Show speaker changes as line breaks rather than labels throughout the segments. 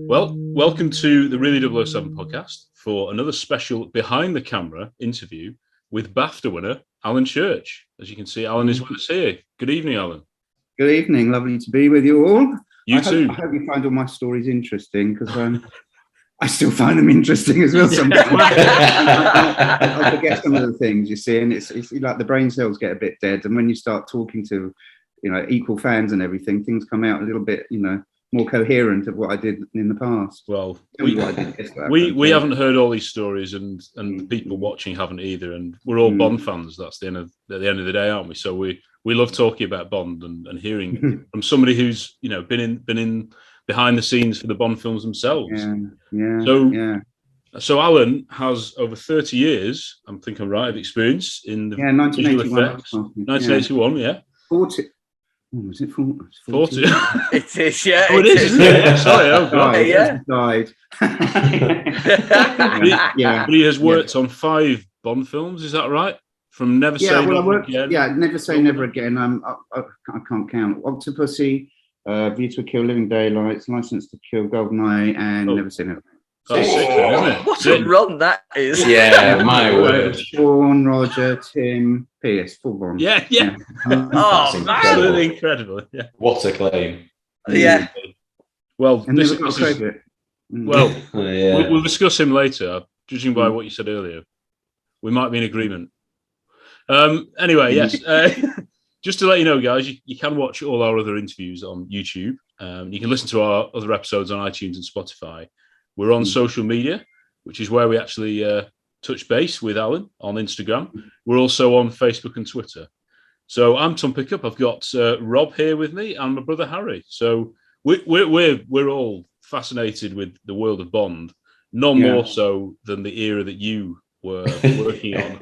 Well, welcome to the Really 007 podcast for another special behind the camera interview with BAFTA winner Alan Church. As you can see, Alan is with us here. Good evening, Alan.
Good evening. Lovely to be with you all.
You too.
I hope you find all my stories interesting, because I still find them interesting as well sometimes. I forget some of the things, you see, and it's like the brain cells get a bit dead, and when you start talking to, equal fans and everything, things come out a little bit, more coherent of what I did in the past.
Well, we haven't heard all these stories, and the people watching haven't either, and we're all Bond fans. That's at the end of the day, aren't we? So we love talking about Bond and hearing from somebody who's been in behind the scenes for the Bond films themselves. So Alan has over 30 years, I think I'm right, of experience in the visual effects. 1981, yeah.
40. Oh, was it 40?
40.
It is, yeah.
Oh, it is, isn't it? Sorry, oh God.
Yeah. Died.
But he has worked on 5 Bond films, is that right? From Never Say Never Again.
Yeah, Never Say Never Again. I can't count. Octopussy, View to a Kill, Living Daylights, License to Kill, GoldenEye, and Never Say Never.
That's sick, isn't it?
What a run that is.
Yeah, my word.
Sean, Roger, Tim, Pierce, full Bond.
Yeah.
Oh,
absolutely incredible. Yeah.
What a claim.
Yeah.
Well,
Yeah.
We'll discuss him later. Judging by what you said earlier, we might be in agreement. Anyway, yes. Just to let you know, guys, you can watch all our other interviews on YouTube. You can listen to our other episodes on iTunes and Spotify. We're on social media, which is where we actually touch base with Alan on Instagram. We're also on Facebook and Twitter. So I'm Tom Pickup. I've got Rob here with me and my brother Harry. So we're all fascinated with the world of Bond, none more so than the era that you were working on.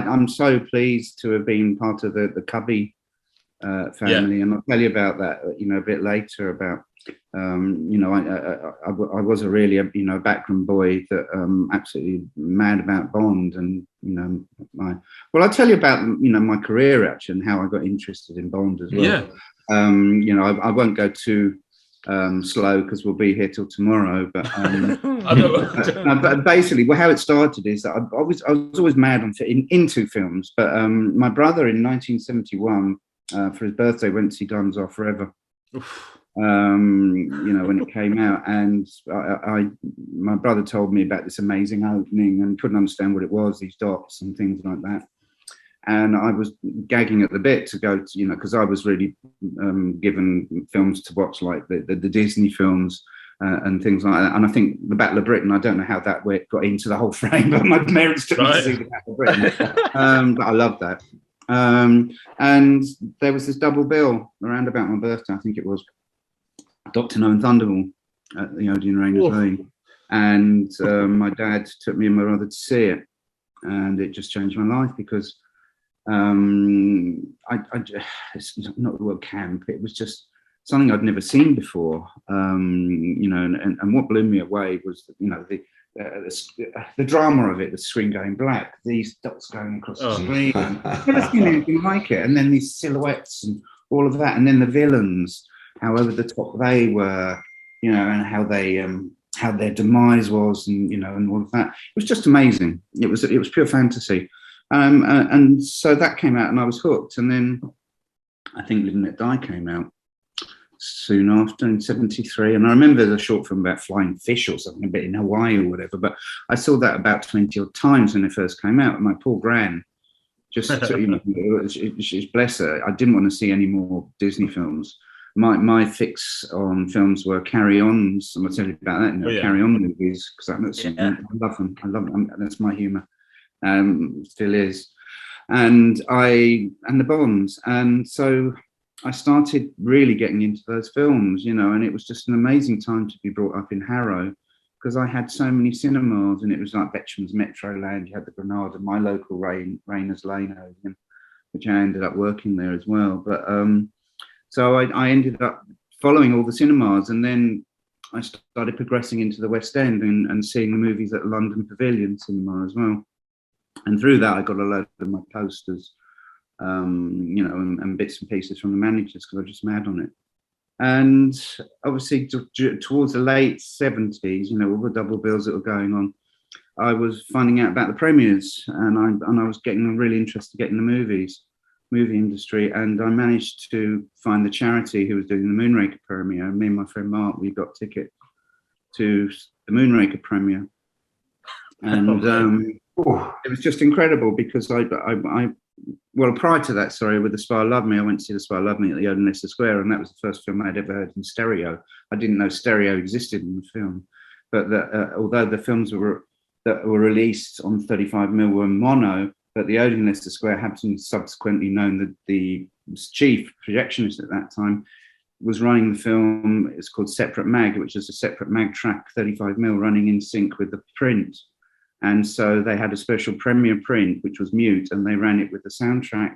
I'm so pleased to have been part of the Cubby family, and I'll tell you about that a bit later. About I was a really backroom boy that absolutely mad about Bond, and I'll tell you about my career actually and how I got interested in Bond as well. I won't go too slow because we'll be here till tomorrow, but but basically how it started is that I was always mad into films, but my brother in 1971 for his birthday went to see Diamonds Are Forever. When it came out, and my brother told me about this amazing opening and couldn't understand what it was, these dots and things like that, and I was gagging at the bit to go to, because I was really given films to watch, like the Disney films and things like that. And I think the Battle of Britain, I don't know how that got into the whole frame, but my parents took me to see the Battle of Britain. But I loved that. And there was this double bill around about my birthday, I think it was, Dr. No and Thunderball at the Odeon Rainers Lane. And my dad took me and my brother to see it. And it just changed my life, because it's not the word camp, it was just something I'd never seen before. And what blew me away was, the drama of it, the screen going black, these dots going across the screen. I've never seen anything like it. And then these silhouettes and all of that, and then the villains, how over the top they were, and how their demise was, and all of that. It was just amazing. It was pure fantasy. And so that came out, and I was hooked. And then I think Live and Let Die came out soon after in 73, and I remember there's a short film about flying fish or something, a bit in Hawaii or whatever, but I saw that about 20 odd times when it first came out, and my poor gran just she's, bless her, I didn't want to see any more Disney films. My fix on films were carry-ons, and I'll tell you about that, carry-on movies, because I love them, that's my humour, still is, and the Bonds, and so I started really getting into those films, and it was just an amazing time to be brought up in Harrow, because I had so many cinemas, and it was like Betchman's Metroland, you had the Granada, my local Rainers Lane, which I ended up working there as well. But so I ended up following all the cinemas, and then I started progressing into the West End and seeing the movies at London Pavilion Cinema as well. And through that, I got a load of my posters, and bits and pieces from the managers, because I was just mad on it. And obviously towards the late 70s, all the double bills that were going on, I was finding out about the premieres, and I was getting really interested in getting the movie industry, and I managed to find the charity who was doing the Moonraker premiere. Me and my friend Mark, we got ticket to the Moonraker premiere, and it was just incredible because well, prior to that, with The Spy Love Me, I went to see The Spy Love Me at the Odeon Leicester Square, and that was the first film I'd ever heard in stereo. I didn't know stereo existed in the film, but although the films that were released on 35mm were mono, but the Odeon Leicester Square happened subsequently known that the chief projectionist at that time was running the film. It's called Separate Mag, which is a separate mag track 35mm running in sync with the print. And so they had a special premiere print, which was mute, and they ran it with the soundtrack,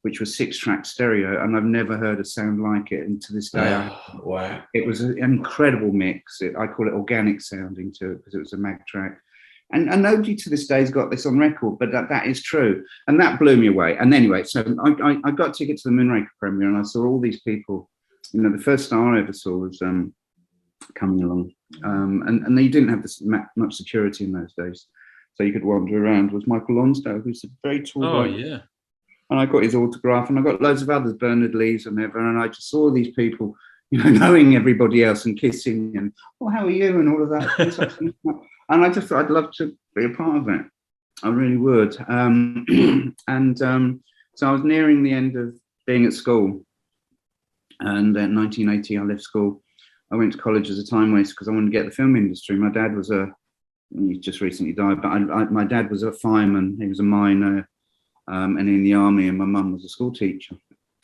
which was 6-track stereo. And I've never heard a sound like it. And to this day,
Wow.
It was an incredible mix. I call it organic sounding to it because it was a mag track. And nobody to this day has got this on record, but that is true. And that blew me away. And anyway, so I got tickets to the Moonraker premiere, and I saw all these people. The first star I ever saw was coming along. And they didn't have much security in those days, so you could wander around, was Michael Lonsdale, who's a very tall guy.
Oh, yeah.
And I got his autograph, and I got loads of others, Bernard Lee's and ever, and I just saw these people, knowing everybody else and kissing and, how are you, and all of that. And I just thought I'd love to be a part of it. I really would. So I was nearing the end of being at school, and in 1980 I left school. I went to college as a time waster because I wanted to get the film industry. My dad was he just recently died, but my dad was a fireman. He was a miner, and in the army, and my mum was a school teacher.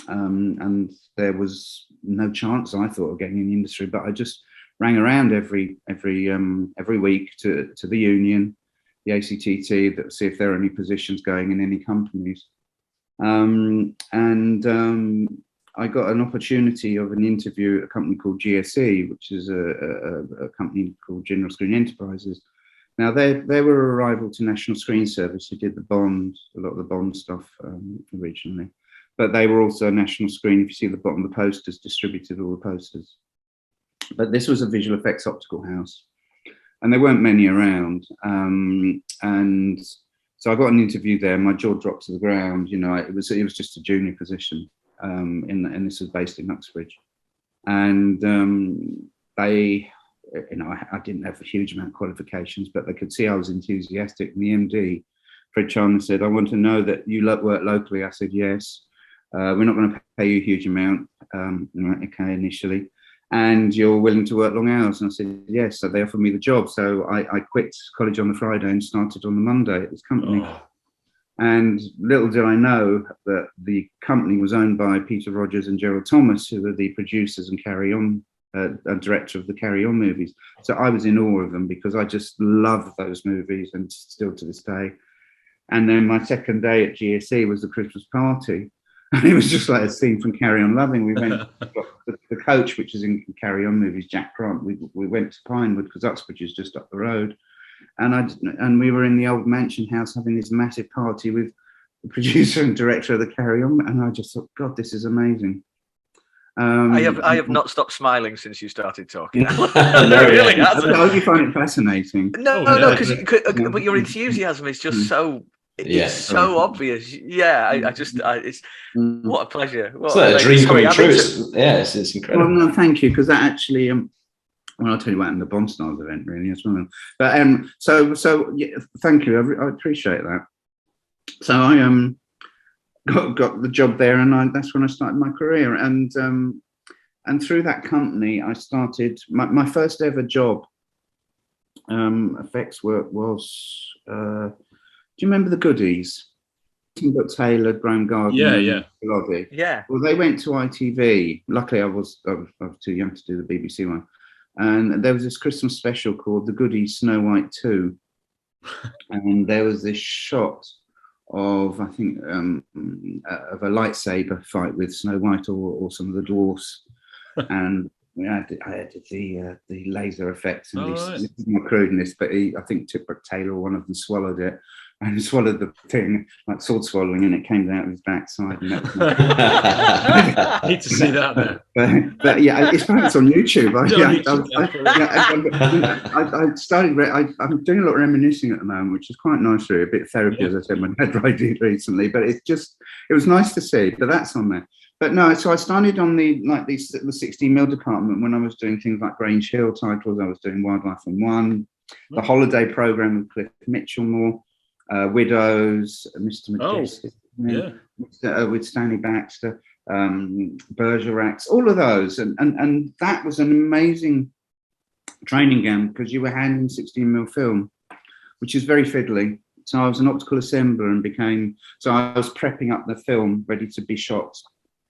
And there was no chance, I thought, of getting in the industry, but I just rang around every week to the union, the ACTT, to see if there are any positions going in any companies. I got an opportunity of an interview at a company called GSE, which is a company called General Screen Enterprises. Now, they were a rival to National Screen Service, who did a lot of the Bond stuff originally. But they were also a National Screen. If you see the bottom of the posters, distributed all the posters. But this was a visual effects optical house, and there weren't many around. And so I got an interview there. My jaw dropped to the ground. It was just a junior position, and this was based in Uxbridge. And they, I didn't have a huge amount of qualifications, but they could see I was enthusiastic. And the MD, Fred Chandler, said, "I want to know that you work locally." I said, "Yes. We're not going to pay you a huge amount, okay, initially. And you're willing to work long hours?" And I said, "Yes." So they offered me the job. So I quit college on the Friday and started on the Monday at this company.
Oh.
And little did I know that the company was owned by Peter Rogers and Gerald Thomas, who were the producers and director of the Carry On movies. So I was in awe of them because I just love those movies, and still to this day. And then my second day at GSE was the Christmas party. And it was just like a scene from Carry On Loving. We went, the coach, which is in Carry On movies, Jack Grant, we went to Pinewood because Uxbridge is just up the road. And we were in the old mansion house having this massive party with the producer and director of the Carry On. And I just thought, God, this is amazing.
I have not stopped smiling since you started talking.
No,
Really
yeah.
hasn't.
I hope you find it fascinating.
No, but your enthusiasm is just so. It's so obvious. Yeah, it's what a pleasure.
It's like a dream coming true. It's incredible.
Well, no, thank you, because that actually, well, I'll tell you what happened at the Bond Stars event, really, as well. But so yeah, thank you. I appreciate that. So I got the job there, and that's when I started my career. And through that company, I started my first ever job. Effects work was. Do you remember the Goodies? But Taylor, Graham Gardner,
Yeah.
Loddy.
Yeah.
Well, they went to ITV. Luckily, I was too young to do the BBC one. And there was this Christmas special called The Goodies Snow White 2. And there was this shot of, I think, of a lightsaber fight with Snow White or some of the dwarfs. And I added the laser effects and
Right.
this is my crudeness, but I think Tipper Taylor, one of them, swallowed it and swallowed the thing like sword swallowing, and it came out of his backside. And that was
I need to see that now.
But yeah, it's perhaps on YouTube. I started. I'm doing a lot of reminiscing at the moment, which is quite nice. Really, a bit of therapy, as I said, my head right recently. But it was nice to see. But that's on there. But no, so I started on the 16mm department when I was doing things like Grange Hill titles. I was doing Wildlife on One, the Holiday Program with Cliff Mitchell more, Widows, Mr. Majestic, with Stanley Baxter, Bergeracs, all of those, and that was an amazing training ground because you were handling 16mm film, which is very fiddly. So I was an optical assembler and I was prepping up the film ready to be shot.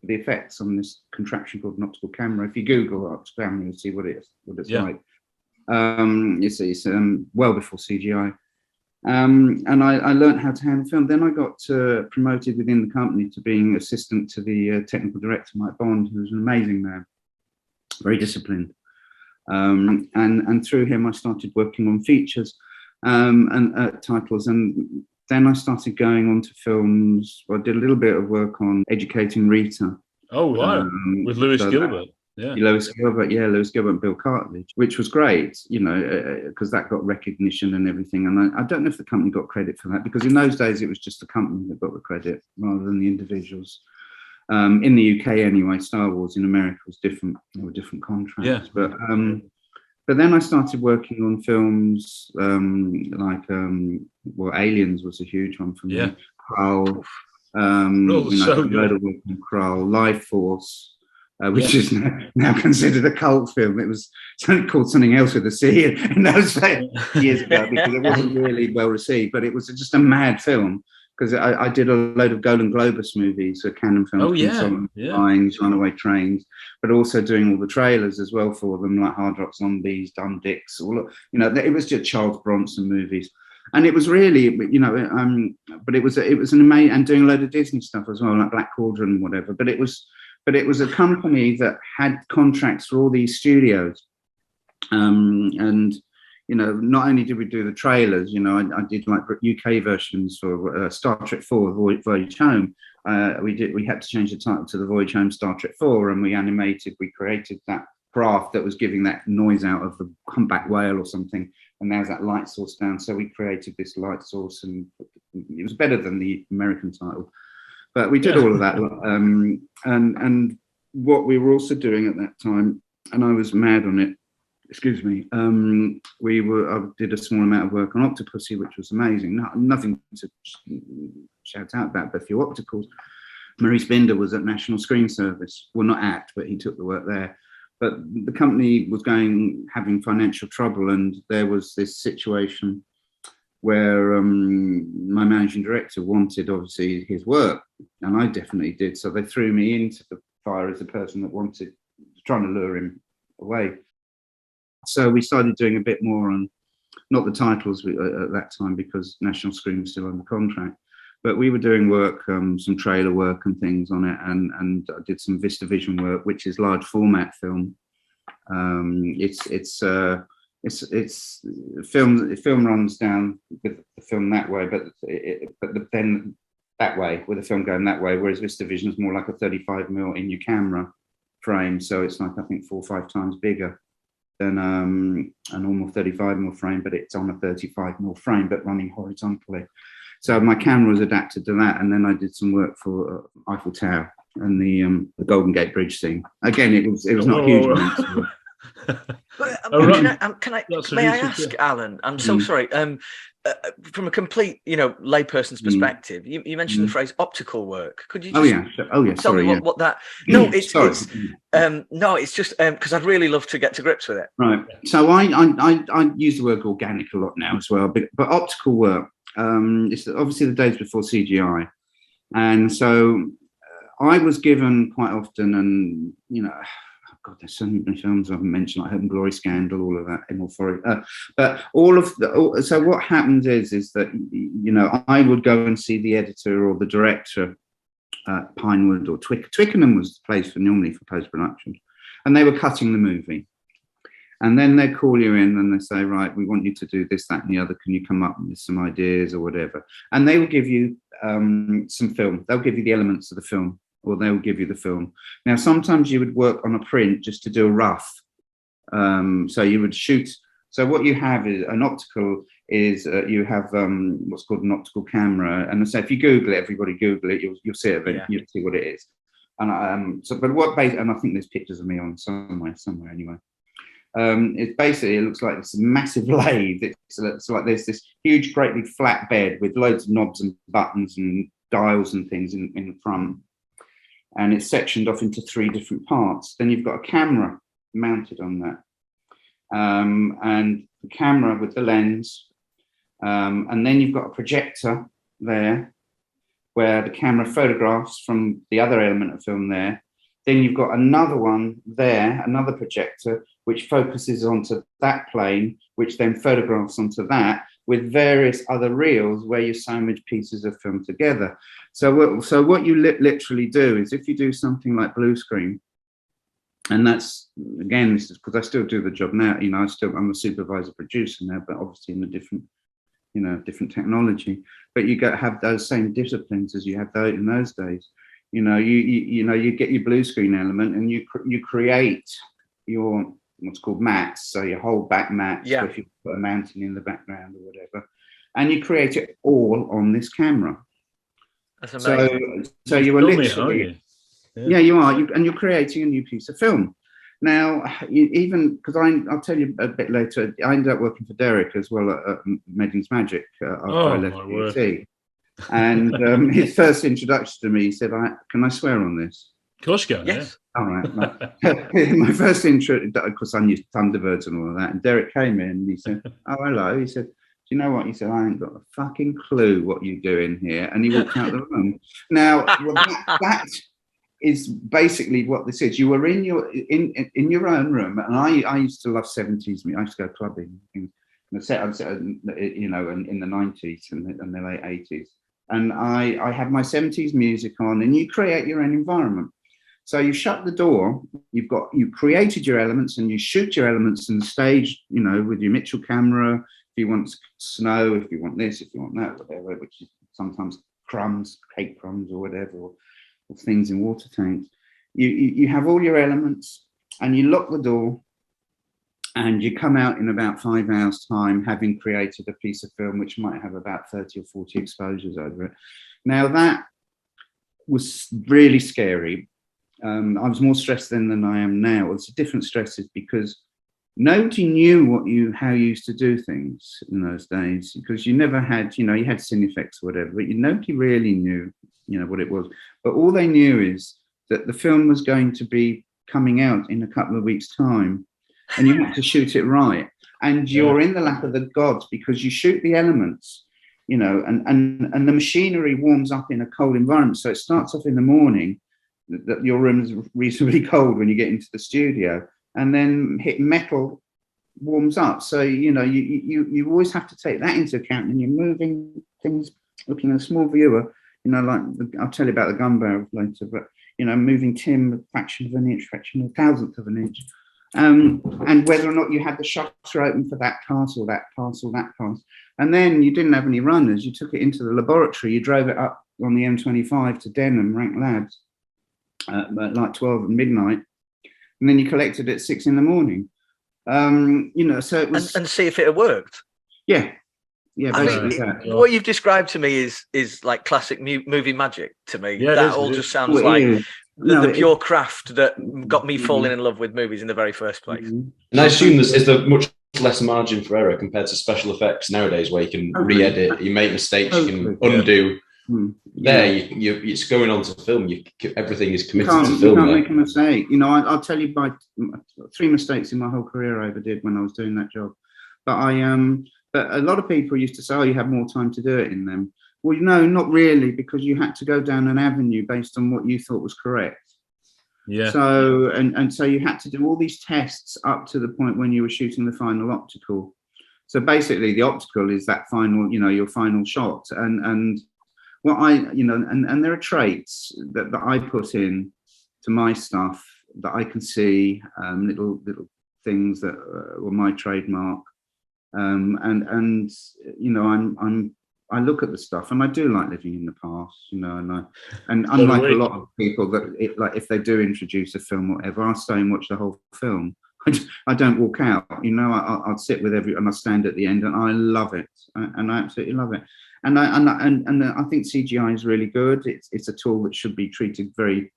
The effects on this contraption called an optical camera. If you Google optical camera, you'll see what it's like. It's well before CGI. And I learned how to handle film. Then I got promoted within the company to being assistant to the technical director, Mike Bond, who was an amazing man, very disciplined. And through him, I started working on features and titles. And then I started going on to films. I did a little bit of work on Educating Rita.
Oh, wow. With Lewis Gilbert.
Lewis Gilbert and Bill Cartledge, which was great, because that got recognition and everything. And I don't know if the company got credit for that, because in those days it was just the company that got the credit rather than the individuals. In the UK anyway, Star Wars. In America was different. There were different contracts. Yeah. But then I started working on films Aliens was a huge one for me.
Yeah.
Krull,
so good.
Work on Krull, Life Force, which is now considered a cult film. It was called something else with a C in those years ago because it wasn't really well received. But it was just a mad film. Because I did a load of Golden Globus movies, Canon films, Lines, Runaway Trains, but also doing all the trailers as well for them, like Hard Rock Zombies, Dumb Dicks, it was just Charles Bronson movies, and it was really, but it was an amazing, and doing a load of Disney stuff as well, like Black Cauldron and whatever. But it was a company that had contracts for all these studios, and. Not only did we do the trailers, I did like UK versions for Star Trek 4, Voyage Home. We had to change the title to the Voyage Home Star Trek 4, and we created that craft that was giving that noise out of the humpback whale or something, and there's that light source down. So we created this light source, and it was better than the American title. But we did all of that, and what we were also doing at that time, and I was mad on it. Excuse me. I did a small amount of work on Octopussy, which was amazing. Nothing to shout out about, but a few opticals. Maurice Binder was at National Screen Service. Well, not at, but he took the work there. But the company was having financial trouble, and there was this situation where my managing director wanted, obviously, his work, and I definitely did. So they threw me into the fire as the person that trying to lure him away. So we started doing a bit more on, not the titles at that time because National Screen was still under contract, but we were doing work, some trailer work and things on it, and I did some VistaVision work, which is large format film. It's film runs down with the film that way, but then that way with the film going that way, whereas VistaVision is more like a 35mm in your camera frame, so it's like I think 4 or 5 times bigger than a normal 35mm frame, but it's on a 35mm frame, but running horizontally. So my camera was adapted to that, and then I did some work for Eiffel Tower and the Golden Gate Bridge scene. Again, it was not huge.
May I ask, Alan? I'm so sorry. From a complete, layperson's perspective, you mentioned the phrase optical work. Could you just tell me what that? No, it's just because I'd really love to get to grips with it.
Right. So I use the word organic a lot now as well, but optical work. It's obviously the days before CGI, and so I was given quite often, and God, there's so many films I've mentioned, like Hope and Glory, Scandal, all of that, but so what happens is that, I would go and see the editor or the director at Pinewood or Twickenham was the place normally for post-production. and they were cutting the movie. And then they call you in and they say, right, we want you to do this, that, and the other. Can you come up with some ideas or whatever? And they will give you some film. They'll give you the elements of the film, or they'll give you the film. Now, sometimes you would work on a print just to do a rough. So you would shoot. So what you have is an optical is you have what's called an optical camera. And so if you Google it, everybody Google it, you'll see it, you'll see what it is. And and I think there's pictures of me on somewhere anyway. It's basically, it looks like this massive lathe. It's like there's this huge, great big flat bed with loads of knobs and buttons and dials and things in the front. And it's sectioned off into 3 different parts. Then you've got a camera mounted on that. And the camera with the lens. And then you've got a projector there where the camera photographs from the other element of film there. Then you've got another one there, another projector, which focuses onto that plane, which then photographs onto that, with various other reels where you sandwich pieces of film together. So what you literally do is, if you do something like blue screen, and that's, again, this is because I still do the job now, you know, I'm a supervisor producer now, but obviously in a different, you know, different technology, but you have those same disciplines as you had in those days. You know, you get your blue screen element and you create your what's called mats, so your whole back mats, so if you put a mountain in the background or whatever, and you create it all on this camera. That's amazing. So you are literally, you are, and you're creating a new piece of film. Now, even because I'll tell you a bit later, I ended up working for Derek as well at Medding's Magic after I left UT. And his first introduction to me, he said, "Can I swear on this?"
Of course you can.
Yes. Yeah. All right. My first intro, of course, I knew Thunderbirds and all of that. And Derek came in and he said, "Oh, hello." He said, "Do you know what?" He said, "I ain't got a fucking clue what you're doing here." And he walked out of the room. Now, that is basically what this is. You were in your own room, and I used to love 70s music. I used to go clubbing in the you know, in the 90s and the late 80s. And I had my 70s music on, and you create your own environment. So you shut the door, you created your elements, and you shoot your elements on the stage, you know, with your Mitchell camera. If you want snow, if you want this, if you want that, whatever, which is sometimes crumbs, cake crumbs or whatever, or things in water tanks. You have all your elements, and you lock the door, and you come out in about 5 hours' time, having created a piece of film which might have about 30 or 40 exposures over it. Now, that was really scary. I was more stressed then than I am now. It's different stresses because nobody knew how you used to do things in those days, because you never had, you know, you had Cinefex or whatever, but nobody really knew, you know, what it was. But all they knew is that the film was going to be coming out in a couple of weeks' time, and you had to shoot it right. And you're in the lap of the gods, because you shoot the elements, you know, and the machinery warms up in a cold environment. So it starts off in the morning, that your room is reasonably cold when you get into the studio, and then hit metal warms up. So, you know, you always have to take that into account, and you're moving things, looking at a small viewer, you know, like I'll tell you about the gun barrel later, but, you know, moving tin a fraction of an inch, fraction of a thousandth of an inch. And whether or not you had the shutter open for that pass or that pass or that pass. And then you didn't have any runners. You took it into the laboratory. You drove it up on the M25 to Denham, Rank Labs, at like 12 at midnight. And then you collected it at 6 in the morning. You know, so it was...
And see if it had worked.
Yeah. Yeah,
basically what you've described to me is like classic movie magic to me. Yeah, that all just sounds like the pure craft that got me falling in love with movies in the very first place.
And I assume there's much less margin for error compared to special effects nowadays, where you can re-edit, you make mistakes, you can undo. It's going on to film. Everything is committed to film.
You can't make a mistake. You know, I'll tell you by 3 mistakes in my whole career I ever did when I was doing that job. But a lot of people used to say, "Oh, you have more time to do it in them." Well, no, not really, because you had to go down an avenue based on what you thought was correct. Yeah. So and so you had to do all these tests up to the point when you were shooting the final optical. So basically, the optical is that final, you know, your final shot. And what and there are traits that I put in to my stuff that I can see, little things that were my trademark, and you know, I look at the stuff, and I do like living in the past, you know, and unlike a lot of people that like if they do introduce a film or whatever, I'll stay and watch the whole film. I don't walk out, you know. I'll sit with and I stand at the end, and I love it, and I absolutely love it. And I think CGI is really good. It's a tool that should be treated very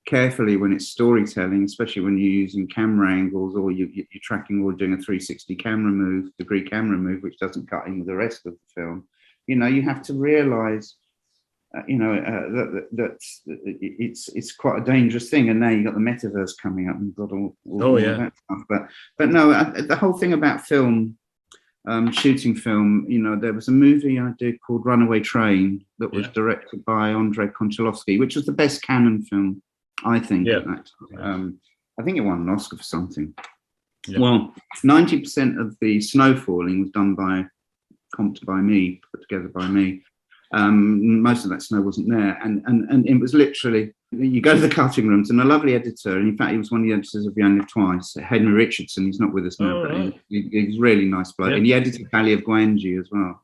carefully when it's storytelling, especially when you're using camera angles, or you're tracking or doing a 360 degree camera move, which doesn't cut in with the rest of the film. You know, you have to realise, you know, that it's quite a dangerous thing. And now you've got the metaverse coming up, and you've got all that stuff. But no, the whole thing about film, shooting film, you know, there was a movie I did called Runaway Train that was directed by Andrei Konchalovsky, which was the best Canon film, I think. At that time. I think it won an Oscar for something. Well, 90% of the snow falling was done comped by me, put together by me. Most of that snow wasn't there, and it was literally, you go to the cutting rooms, and a lovely editor, and in fact he was one of the editors of You Only Live Twice, Henry Richardson. He's not with us now, but he was really nice bloke, and he edited Valley of Gwangi as well.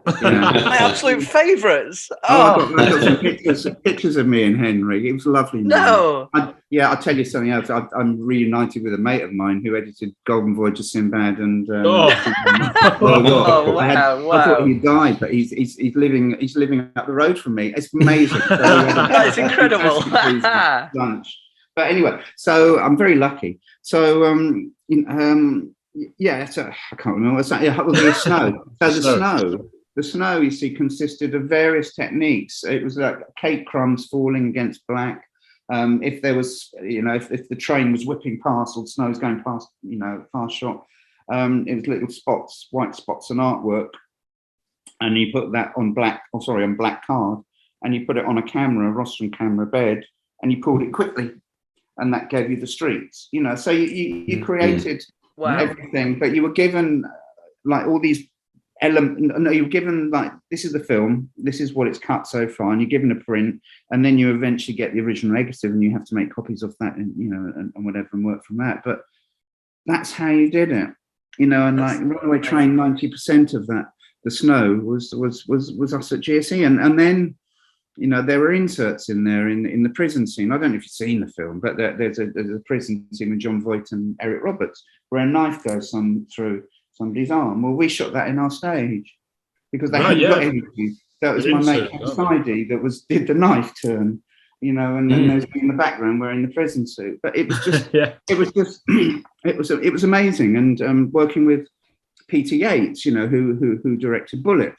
My absolute favourites.
I got some pictures of me and Henry. It was lovely.
No.
I'll tell you something else. I'm reunited with a mate of mine who edited Golden Voyage of Sinbad and
wow.
I thought he died, but he's living up the road from me. It's amazing.
That's incredible.
Lunch. But anyway, so I'm very lucky. So so I can't remember what's that. Yeah, it was the snow. So the snow, you see, consisted of various techniques. It was like cake crumbs falling against black. If there was, you know, if the train was whipping past, or the snow was going past, you know, fast shot, it was little spots, white spots and artwork. And you put that on black card, and you put it on a camera, a rostrum camera bed, and you pulled it quickly. And that gave you the streets, you know. So you created everything, but you were given like all these elements. No, you were given like, this is the film, this is what it's cut so far, and you're given a print, and then you eventually get the original negative, and you have to make copies of that, and you know, and whatever, and work from that. But that's how you did it, you know. And like Runaway Train, 90% of that, the snow was us at GSE, and then, you know, there were inserts in there in the prison scene. I don't know if you've seen the film, but there's a prison scene with John Voight and Eric Roberts where a knife goes through somebody's arm. Well, we shot that in our stage because they hadn't got anything. That was my mate Cassidy that did the knife turn, you know, and then there's me in the background wearing the prison suit. But it was just, it was amazing. And working with Peter Yates, you know, who directed Bullet.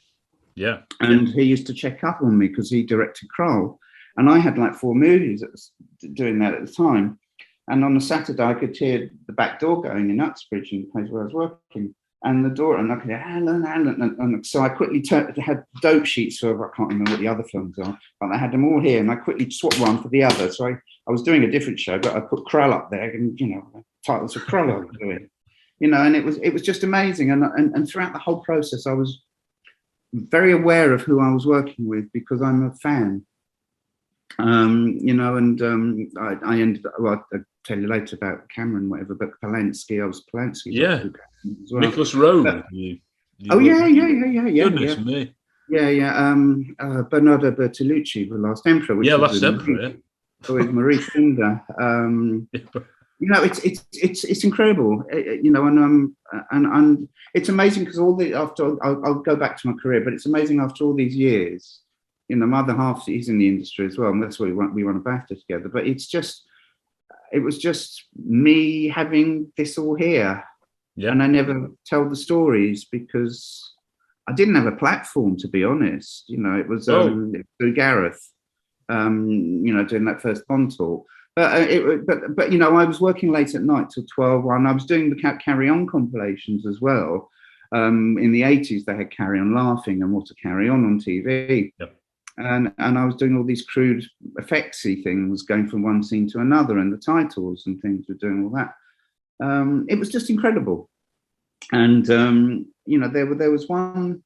Yeah.
And he used to check up on me because he directed Krull. And I had like 4 movies that was doing that at the time. And on a Saturday, I could hear the back door going in Uxbridge, in the place where I was working. And the door, and I could hear, Alan. And so I quickly had dope sheets for, I can't remember what the other films are, but I had them all here. And I quickly swapped one for the other. So I was doing a different show, but I put Krull up there, and, you know, titles of Krull I was doing. You know, and it was just amazing. And throughout the whole process, I was very aware of who I was working with because I'm a fan, you know, and I ended up, well, I'll tell you later about Cameron, whatever, but Polanski, I was Polanski.
Yeah.
As well.
Nicholas Rowe.
Goodness
me.
Bernardo Bertolucci, The Last Emperor. Which
Last Emperor,
with Maurice Binder. You know, it's incredible, you know, and it's amazing because I'll go back to my career, but it's amazing after all these years, you know, my other half is in the industry as well, and that's why we won a BAFTA together. But it was just me having this all here, and I never tell the stories because I didn't have a platform, to be honest. You know, it was through Gareth, you know, doing that first Bond talk. But you know, I was working late at night till 12, and I was doing the Carry On compilations as well. In the 80s, they had Carry On Laughing and What to Carry On TV.
Yep.
And I was doing all these crude effectsy things, going from one scene to another, and the titles and things, were doing all that. It was just incredible. And you know, there was one.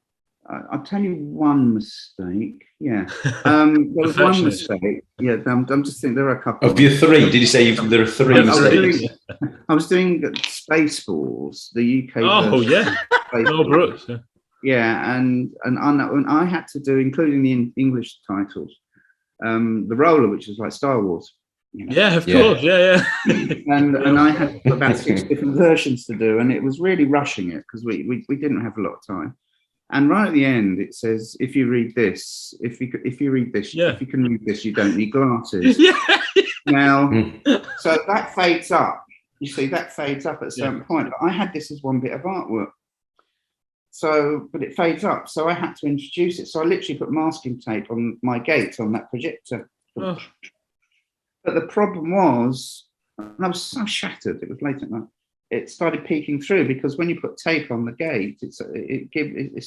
I'll tell you one mistake. Yeah, there was one mistake. Yeah, I'm just thinking there are a couple.
Of your three, did you say there are three mistakes?
I was doing Spaceballs, the UK
Oh
version.
No, Brooks.
Yeah, and I had to do, including the English titles, the roller, which is like Star Wars.
You know? Yeah, of course. Yeah.
and I had about 6 different versions to do, and it was really rushing it because we didn't have a lot of time. And right at the end, it says, if you read this, if you read this, if you can read this, you don't need glasses. Now, so that fades up. You see, that fades up at a certain point. But I had this as one bit of artwork. So, but it fades up. So I had to introduce it. So I literally put masking tape on my gate on that projector. Oh. But the problem was, and I was so shattered, it was late at night. It started peeking through because when you put tape on the gate, it's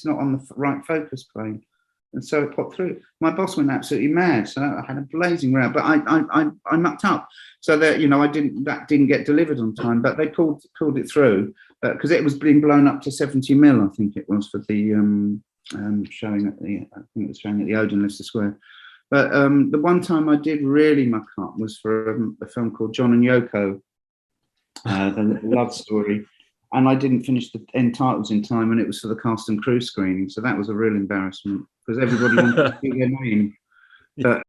not on the right focus plane, and so it popped through. My boss went absolutely mad, so I had a blazing row. But I mucked up, so that that didn't get delivered on time. But they pulled it through because it was being blown up to 70 mil, I think it was, for the showing at the Odeon, Leicester Square. But the one time I did really muck up was for a film called John and Yoko. The love story, and I didn't finish the end titles in time, and it was for the cast and crew screening, so that was a real embarrassment because everybody wanted to see their name. But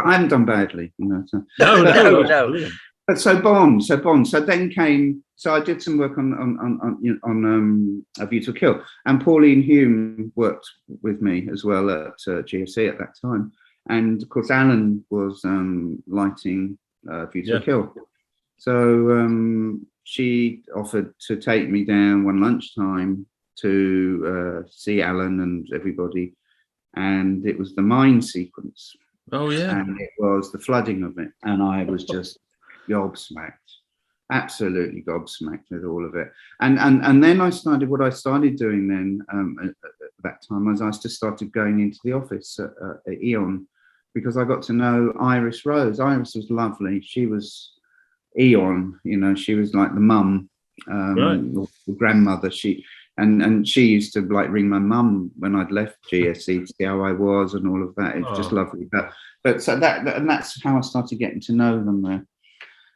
I haven't done badly, you know. So.
No.
But so Bond. So then came. So I did some work on A View to a Kill, and Pauline Hume worked with me as well at GSC at that time, and of course Alan was lighting A View to a Kill. So she offered to take me down one lunchtime to see Alan and everybody, and it was the mine sequence.
Oh yeah,
and it was the flooding of it, and I was just gobsmacked, absolutely gobsmacked with all of it. And then I started what I started doing then at that time was I just started going into the office at Eon because I got to know Iris Rose. Iris was lovely. She was Eon, you know, she was like the mum, or the grandmother. She used to like ring my mum when I'd left GSC to see how I was and all of that. It was just lovely. But so that's how I started getting to know them there.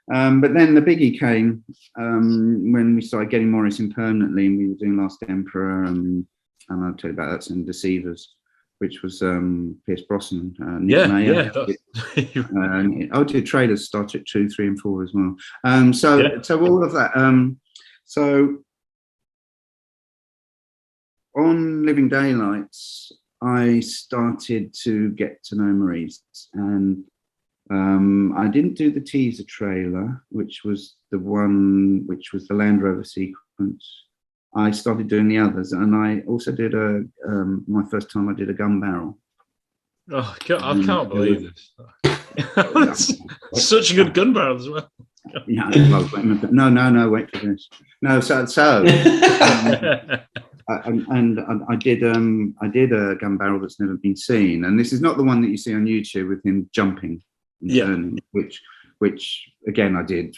But then the biggie came when we started getting Maurice in permanently, and we were doing Last Emperor, and I'll tell you about that, and Deceivers, which was Pierce Brosnan. I did trailers, Star Trek 2, 3, and 4 as well. So all of that. So on Living Daylights, I started to get to know Maurice, and I didn't do the teaser trailer, which was the Land Rover sequence. I started doing the others, and I also did my first time I did a gun barrel.
Oh, I can't believe this. Such a good gun barrel as well.
Yeah, no, wait for this. No, I did a gun barrel that's never been seen, and this is not the one that you see on YouTube with him jumping and turning, which again I did.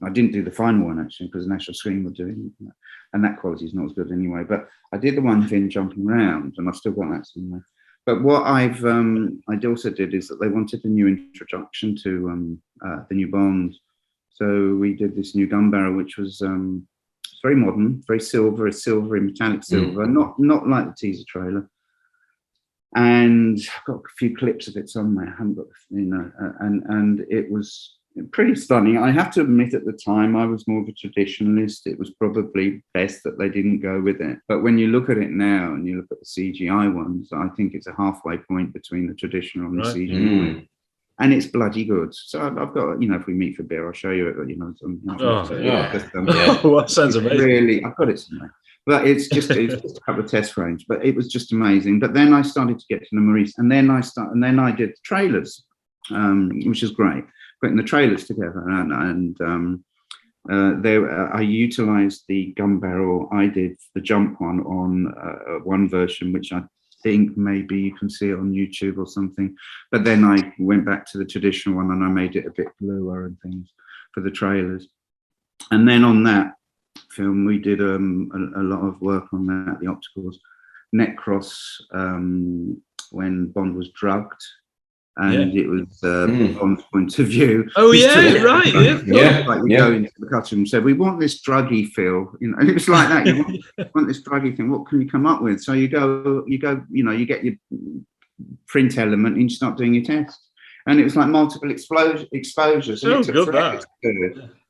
I didn't do the final one actually because National Screen were doing it, and that quality is not as good anyway. But I did the one thing jumping around, and I've still got that somewhere. But what I also did is that they wanted a new introduction to the new Bond, so we did this new gun barrel, which was very modern, very silvery, metallic silver, not like the teaser trailer. And I've got a few clips of it somewhere. I haven't got, and it was pretty stunning. I have to admit, at the time, I was more of a traditionalist. It was probably best that they didn't go with it. But when you look at it now and you look at the CGI ones, I think it's a halfway point between the traditional and the CGI. And it's bloody good. So I've got, if we meet for beer, I'll show you it.
That sounds amazing.
Really, I've got it somewhere. But it's just a couple of test frames. But it was just amazing. But then I started to get to know Maurice, and then I did trailers, which is great. Putting the trailers together, I utilized the gun barrel. I did the jump one on one version, which I think maybe you can see it on YouTube or something. But then I went back to the traditional one and I made it a bit bluer and things for the trailers. And then on that film, we did a lot of work on that, the opticals. Necros when Bond was drugged. And it was Bond's point of view.
Oh yeah, right. Yeah.
Like we go into the cutting room and say, we want this druggy feel, you know. And it was like that. You want this druggy thing. What can you come up with? So you go. You know, you get your print element and you start doing your test. And it was like multiple exposures.
So good that.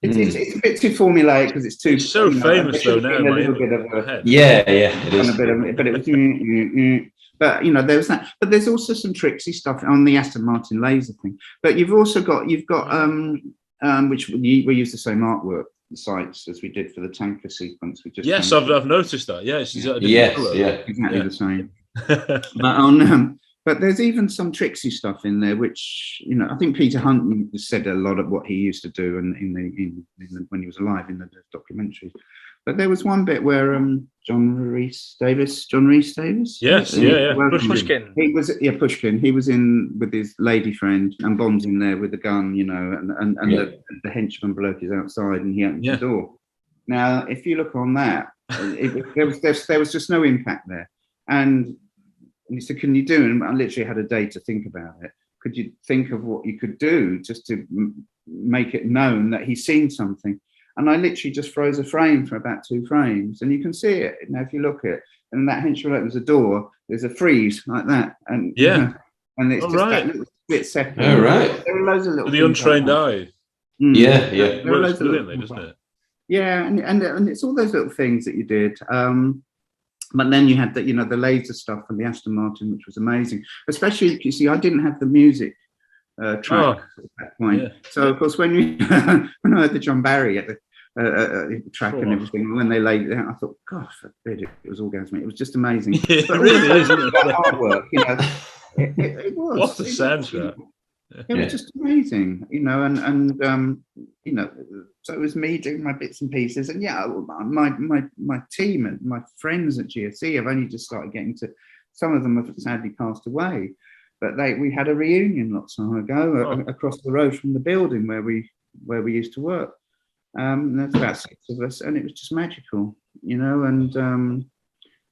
It's a bit too formulaic because it's too.
It's so famous though now.
It
is.
But it was. But you know, there was that. But there's also some tricksy stuff on the Aston Martin laser thing. But you've got which we use the same artwork sites as we did for the tanker sequence. We just
I've noticed that. Yeah, it's exactly
the same. But there's even some tricksy stuff in there, which, you know, I think Peter Hunt said a lot of what he used to do when he was alive in the documentaries. But there was one bit where John Rhys Davis.
Yes,
Pushkin.
He was Pushkin. He was in with his lady friend, and Bond's in there with the gun, you know, and the henchman bloke is outside, and he opens the door. Now, if you look on that, there was just no impact there, and he said, "Can you do?" And I literally had a day to think about it. Could you think of what you could do just to make it known that he's seen something? And I literally just froze a frame for about 2 frames, and you can see it now if you look at it. And that henchman opens the door. There's a freeze like that, and and it's that little split second.
Oh, right.
There were loads of little.
The untrained eye.
Yeah.
Works brilliantly, doesn't it?
Yeah, and it's all those little things that you did. But then you had the laser stuff from the Aston Martin, which was amazing. Especially, you see, I didn't have the music track at that point. Yeah. So of course, when I heard the John Barry at the track and everything, when they laid it out, I thought, gosh, it was orgasmic. It was just amazing.
It really is, isn't it?
Artwork, you know, it was.
What the soundtrack?
It was just amazing, you know, and you know, so it was me doing my bits and pieces, and my team and my friends at GSE have only just started getting to. Some of them have sadly passed away, but we had a reunion not so long ago across the road from the building where we used to work. There's about 6 of us, and it was just magical, you know, and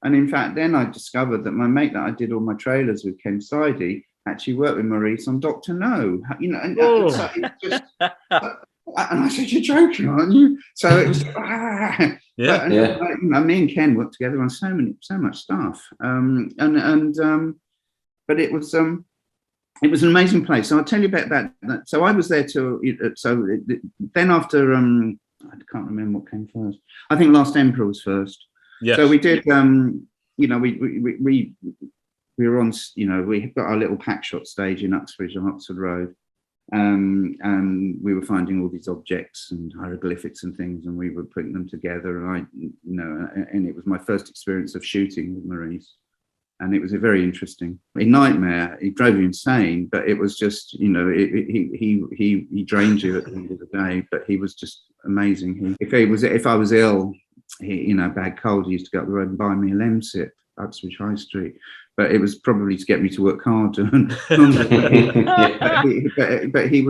in fact, then I discovered that my mate that I did all my trailers with, Ken Sidey, actually worked with Maurice on Dr. No, you know, and so it just, and I said, "You're joking, aren't you?" So it was, you know, me and Ken worked together on so much stuff, but it was an amazing place. So I'll tell you about that. So I was there then after I can't remember what came first. I think Last Emperor was first. Yeah. So we did you know, we were on, you know, we got our little pack shot stage in Uxbridge on Oxford Road, and we were finding all these objects and hieroglyphics and things, and we were putting them together. And and it was my first experience of shooting with Maurice, and it was a very interesting nightmare. It drove you insane, but it was just, you know, he drained you at the end of the day. But he was just amazing. If I was ill, you know, bad cold, he used to go up the road and buy me a Lemsip, Uxbridge High Street. But it was probably to get me to work harder. But he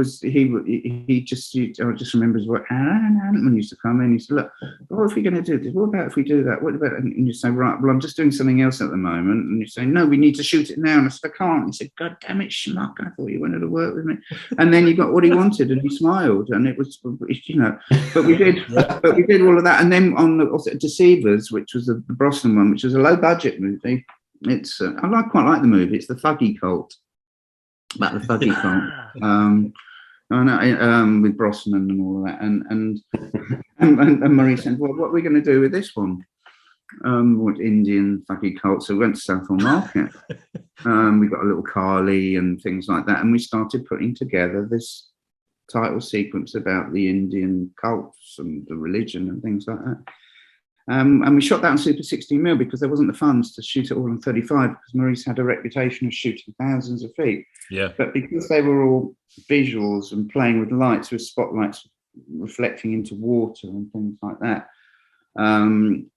just, I just remember his work. When he used to come in, he said, "Look, what if we're going to do this? What about if we do that? What about?" And you say, "Right, well, I'm just doing something else at the moment." And you say, "No, we need to shoot it now." And I said, "I can't." And he said, "God damn it, schmuck! I thought you wanted to work with me." And then he got what he wanted, and he smiled, and it was, you know. But we did all of that, and then on the Deceivers, which was the Brosnan one, which was a low budget movie. It's I quite like the movie. It's the Thuggy Cult, about the Thuggy Cult, with Brosnan and all of that. And Maurice said, "Well, what are we going to do with this one?" What Indian Thuggy Cult? So we went to Southall Market. We got a little Carly and things like that, and we started putting together this title sequence about the Indian cults and the religion and things like that. And we shot that on Super 16mm because there wasn't the funds to shoot it all on 35, because Maurice had a reputation of shooting thousands of feet. Yeah. But because they were all visuals and playing with lights, with spotlights reflecting into water and things like that, and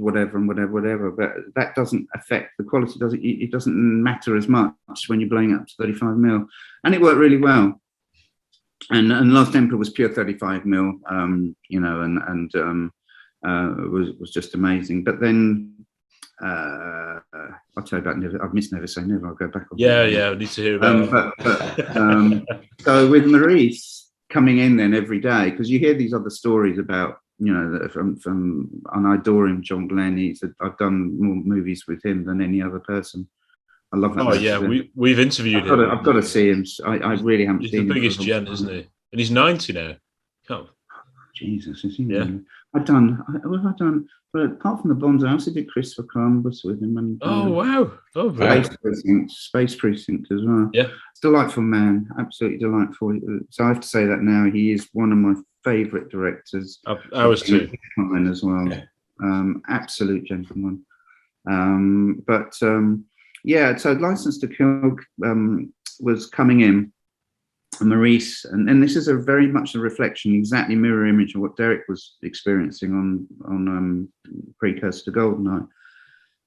whatever. But that doesn't affect the quality. It doesn't matter as much when you're blowing up to 35mm, and it worked really well. And Last Emperor was pure 35mm, you know, and was just amazing. But then I'll tell you about Never. I've missed Never Say Never. I'll go back on.
Yeah, I need to hear about
so with Maurice coming in then every day, because you hear these other stories about, you know, from and I adore him, John Glenn. He said I've done more movies with him than any other person. I love that.
Oh yeah, we've interviewed him.
I've got to see him. I really haven't seen him.
He's the biggest gent, isn't he? And he's 90 now. Come.
Jesus, is he?
Yeah.
What have I done? But apart from the Bonds, I also did Christopher Columbus with him. And,
oh wow! Oh,
Space Precinct as well.
Yeah,
delightful man, absolutely delightful. So I have to say that now he is one of my favourite directors.
Ours too.
As well. Yeah. Absolute gentleman. Yeah. So License to Kill was coming in. Maurice, and this is a very much a reflection, exactly mirror image of what Derek was experiencing on Precursor to GoldenEye.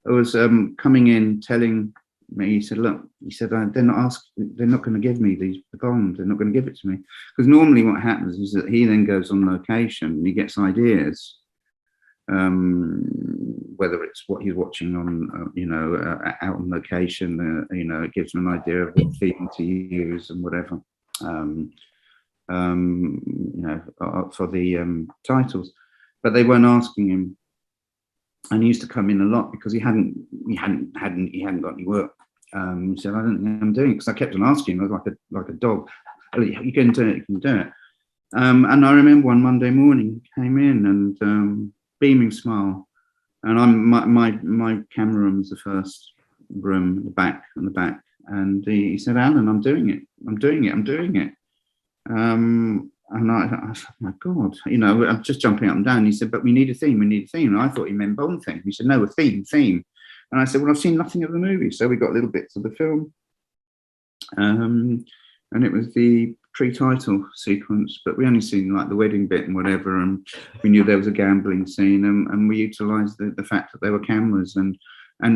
I was coming in, telling me, he said, look, they're not going to give me the bond, they're not going to give it to me, because normally what happens is that he then goes on location and he gets ideas, whether it's what he's watching on out on location, it gives him an idea of what theme to use and whatever. For the titles, but they weren't asking him, and he used to come in a lot because he hadn't got any work. He said, I don't think I'm doing it, because I kept on asking him. I was like a dog. Oh, you can do it, you can do it. And I remember one Monday morning he came in and beaming smile, and my camera room was the first room, the back. And he said, Alan, I'm doing it. And I thought, my God, I'm just jumping up and down. He said, but we need a theme. And I thought he meant Bond theme. He said, no, a theme. And I said, well, I've seen nothing of the movie. So we got little bits of the film. And it was the pre-title sequence, but we only seen like the wedding bit and whatever. And we knew there was a gambling scene, and we utilised the fact that there were cameras. And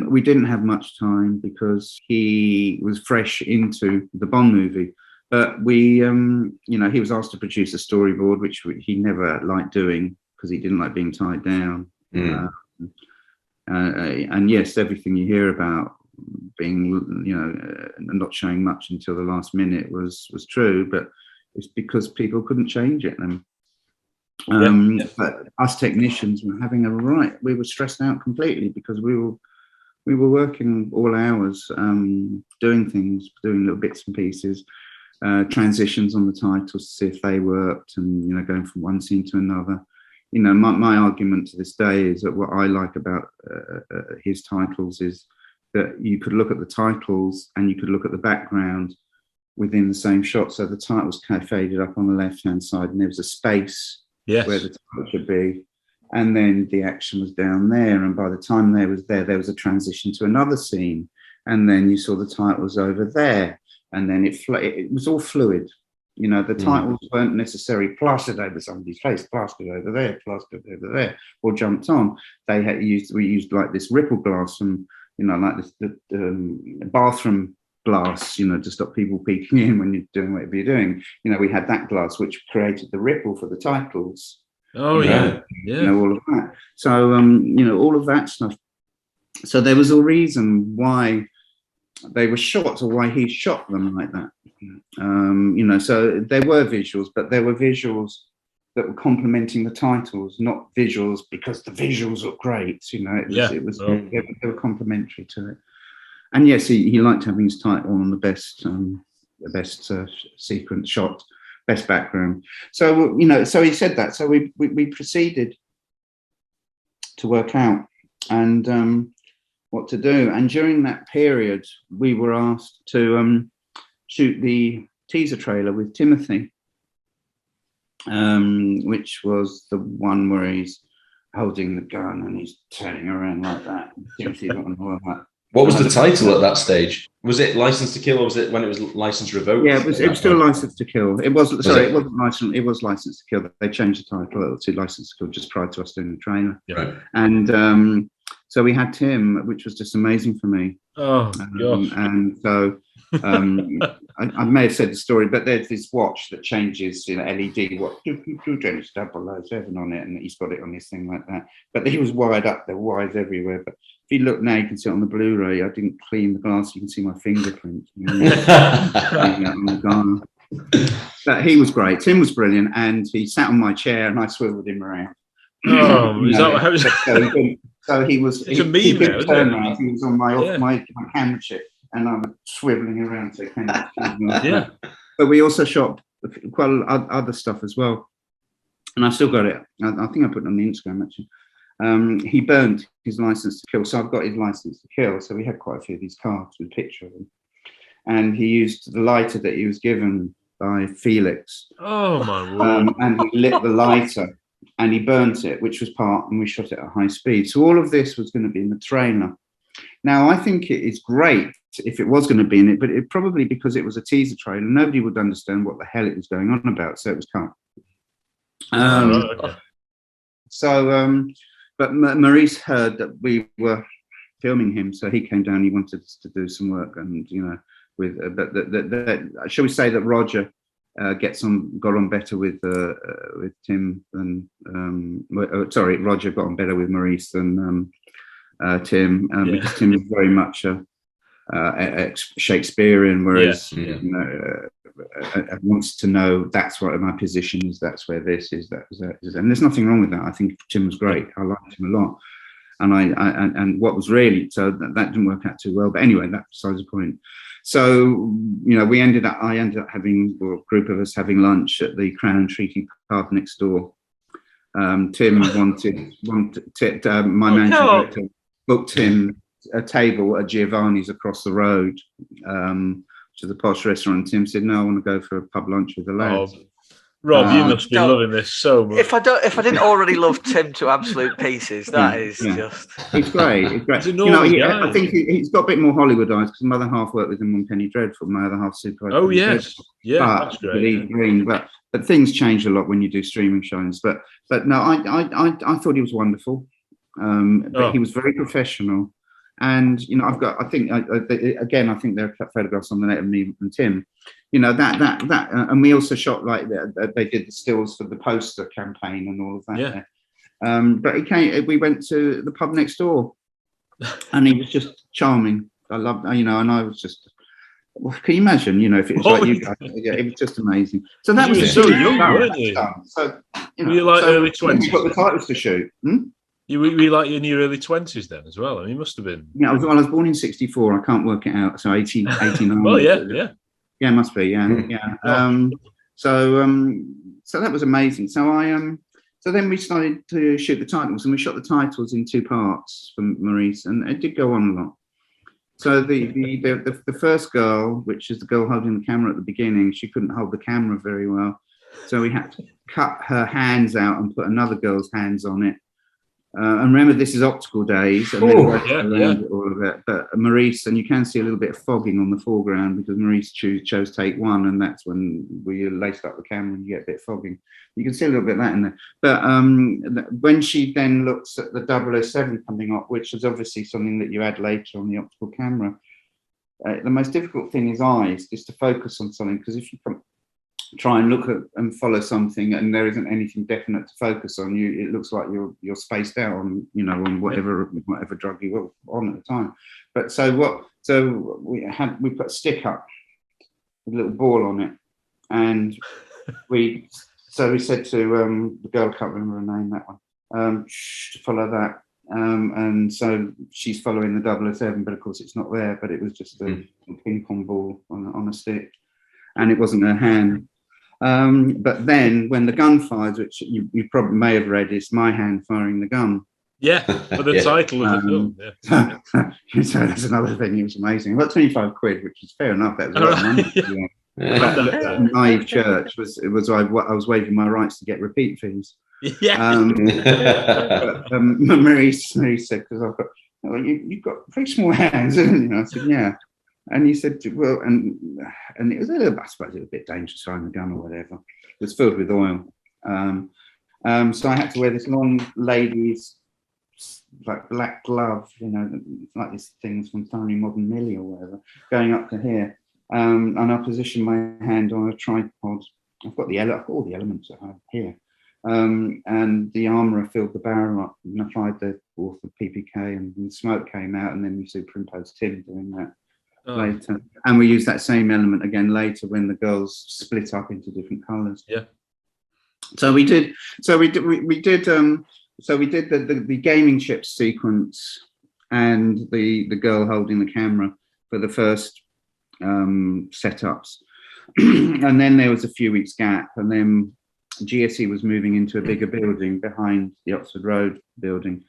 we didn't have much time because he was fresh into the Bond movie. But we, he was asked to produce a storyboard, which he never liked doing because he didn't like being tied down. And yes, everything you hear about being, not showing much until the last minute was true, but it's because people couldn't change it. And but us technicians were we were stressed out completely because we were working all hours, doing little bits and pieces, transitions on the titles to see if they worked, and going from one scene to another. My argument to this day is that what I like about his titles is that you could look at the titles and you could look at the background within the same shot. So the titles kind of faded up on the left-hand side, and there was a space where the title should be. And then the action was down there, and by the time there was a transition to another scene, and then you saw the titles over there, and then it was all fluid. The titles weren't necessarily plastered over somebody's face, plastered over there, or jumped on. We used like this ripple glass, and like this the bathroom glass, to stop people peeking in when you're doing whatever you're doing. We had that glass which created the ripple for the titles.
Oh yeah.
All of that. So all of that stuff. So there was a reason why they were shot, or why he shot them like that. So there were visuals, but there were visuals that were complementing the titles, not visuals because the visuals look great. They were complementary to it. And yes, he liked having his title on the best sequence shot. Best background. So so he said that. So we proceeded to work out and what to do. And during that period, we were asked to shoot the teaser trailer with Timothy, which was the one where he's holding the gun and he's turning around like that. Timothy Dalton, all of that.
What was the title at that stage? Was it License to Kill, or was it when it was License Revoked?
Yeah, it was still License to Kill. It wasn't License. It was License to Kill. They changed the title to License to Kill just prior to us doing the trailer.
Right.
And so we had Tim, which was just amazing for me.
Oh gosh.
And so I may have said the story, but there's this watch that changes, LED watch, and it's 007 on it, and he's got it on this thing like that. But he was wired up, there were wires everywhere. But if you look now, you can see it on the Blu-ray. I didn't clean the glass, you can see my fingerprints. But he was great. Tim was brilliant, and he sat on my chair, and I swiveled him around.
Oh, is that how?
So he was.
It's a meme now, isn't it?
He was on my camera chip, and I was swiveling around to camera.
Yeah.
But we also shot quite a lot of other stuff as well, and I've still got it. I think I put it on the Instagram actually. He burnt his license to kill, so I've got his license to kill. So we had quite a few of these cards with a picture of him, and he used the lighter that he was given by Felix.
Oh my word!
And he lit the lighter. And he burnt it, which was and we shot it at high speed. So all of this was going to be in the trailer. Now, I think it is great if it was going to be in it, but it probably, because it was a teaser trailer, nobody would understand what the hell it was going on about, so it was cut. But Maurice heard that we were filming him, so he came down. He wanted us to do some work, and with shall we say that Roger got on better with Tim than Roger got on better with Maurice than Tim, because Tim is very much a Shakespearean, whereas wants to know that's what my position is, that's where this is, that is, and there's nothing wrong with that. I think Tim was great. I liked him a lot, and what was really so that didn't work out too well. But anyway, that's besides the point. So, I ended up having, or a group of us having lunch at the Crown and Treaty Park next door. Tim wanted my managing director booked him a table at Giovanni's across the road, which is a posh restaurant. Tim said, "No, I want to go for a pub lunch with the lads."
Rob, you must be loving this so much.
If I didn't already love Tim to absolute pieces, that is just.
It's great. It's great. I think he's got a bit more Hollywood eyes because my other half worked with him on Penny Dreadful. My other half Supervising.
Oh yes, that's great.
But things change a lot when you do streaming shows. But no, I thought he was wonderful. But he was very professional. And I think there are photographs on the net of me and Tim. And we also shot they did the stills for the poster campaign and all of that. Yeah. But we went to the pub next door, and he was just charming. I loved, and I was just. Well, can you imagine? If it was like you guys, it was just amazing. So that was
so young, weren't you?
So
were you early 20s?
You've got the titles to shoot.
You were like in your early 20s then as well. I mean, you must have been.
Yeah, I was born in 64. I can't work it out. So 89.
Well, yeah.
Yeah, it must be. Yeah. So that was amazing. So then we started to shoot the titles, and we shot the titles in 2 parts from Maurice, and it did go on a lot. So the first girl, which is the girl holding the camera at the beginning, she couldn't hold the camera very well, so we had to cut her hands out and put another girl's hands on it. And remember, this is optical days, and all of it. But Maurice, and you can see a little bit of fogging on the foreground because Maurice chose take 1, and that's when we laced up the camera and you get a bit of fogging. You can see a little bit of that in there. But when she then looks at the 007 coming up, which is obviously something that you add later on the optical camera, the most difficult thing is eyes, just to focus on something, because if you try and look at and follow something and there isn't anything definite to focus on, it looks like you're spaced out on on whatever drug you were on at the time. But so we put a stick up with a little ball on it, and we said to the girl, I can't remember her name, that one, to follow that, and so she's following the 007, but of course it's not there, but it was just a ping pong ball on a stick, and it wasn't her hand. But then when the gun fires, which you probably may have read, is my hand firing the gun.
Yeah, for the title of the film. Yeah.
So that's another thing. It was amazing. About 25 quid, which is fair enough. That was a lot of money. That naive church was I was waiving my rights to get repeat fees.
Yeah.
Maurice said, because I've got, you've got very small hands, haven't you? I said, yeah. And he said, well, and it was I suppose it was a bit dangerous throwing the gun or whatever. It was filled with oil. So I had to wear this long ladies like black glove, like these things from Tiny Modern Millie or whatever, going up to here. and I positioned my hand on a tripod. I've got all the elements I have here. And the armourer filled the barrel up and applied the author PPK, and the smoke came out, and then we superimposed Tim doing that later. And we used that same element again later when the girls split up into different colours.
Yeah.
So we did the gaming chip sequence and the girl holding the camera for the first setups. And then there was a few weeks gap, and then GSE was moving into a bigger building behind the Oxford Road building.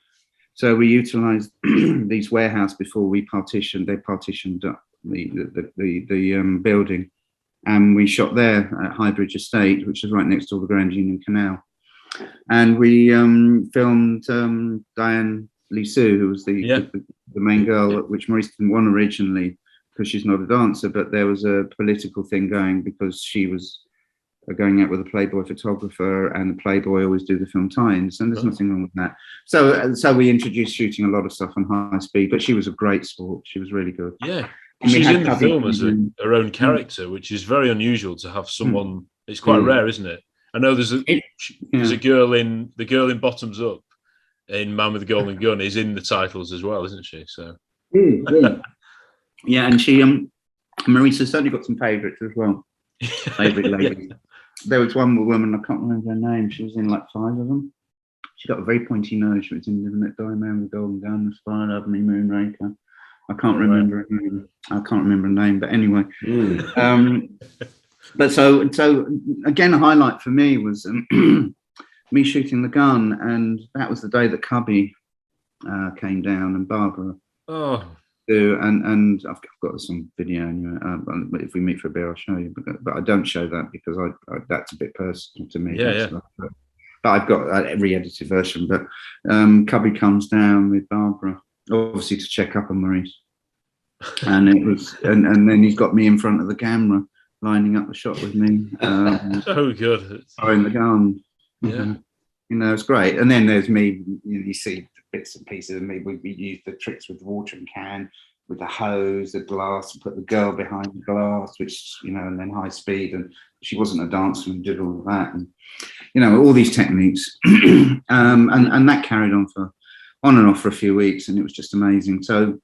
So we utilised these warehouse before we partitioned. They partitioned up the building, and we shot there at Highbridge Estate, which is right next to the Grand Union Canal. And we filmed Diane Lee Sue, who was the main girl, which Maurice didn't want originally because she's not a dancer, but there was a political thing going because she was going out with a Playboy photographer, and the Playboy always do the film tie-ins, and there's nothing wrong with that. So we introduced shooting a lot of stuff on high speed, but she was a great sport. She was really good.
Yeah, she's in the film as her own character, which is very unusual to have someone. It's quite rare, isn't it? I know there's a girl in Bottoms Up in Man with the Golden Gun is in the titles as well, isn't she? So
yeah, and she Maurice has certainly got some favourites as well. Favourite ladies. There was one woman, I can't remember her name. She was in like 5 of them. She got a very pointy nose. She was in Living That Die Man with the Golden Gun, The Spy Love Me, Moonraker. I can't remember her name. Her name, but anyway. But so again, a highlight for me was me shooting the gun, and that was the day that Cubby came down, and Barbara. And I've got some video anyway. If we meet for a beer, I'll show you. But I don't show that because I that's a bit personal to me. But I've got a re-edited version. But Cubby comes down with Barbara, obviously to check up on Maurice, and it was, and then he's got me in front of the camera, lining up the shot with me.
So good.
Throwing the gun.
Yeah.
It's great. And then there's me. You see bits and pieces of me. We used the tricks with the watering can, with the hose, the glass, put the girl behind the glass, which, and then high speed. And she wasn't a dancer and did all of that. And, all these techniques. And that carried on and off for a few weeks. And it was just amazing. So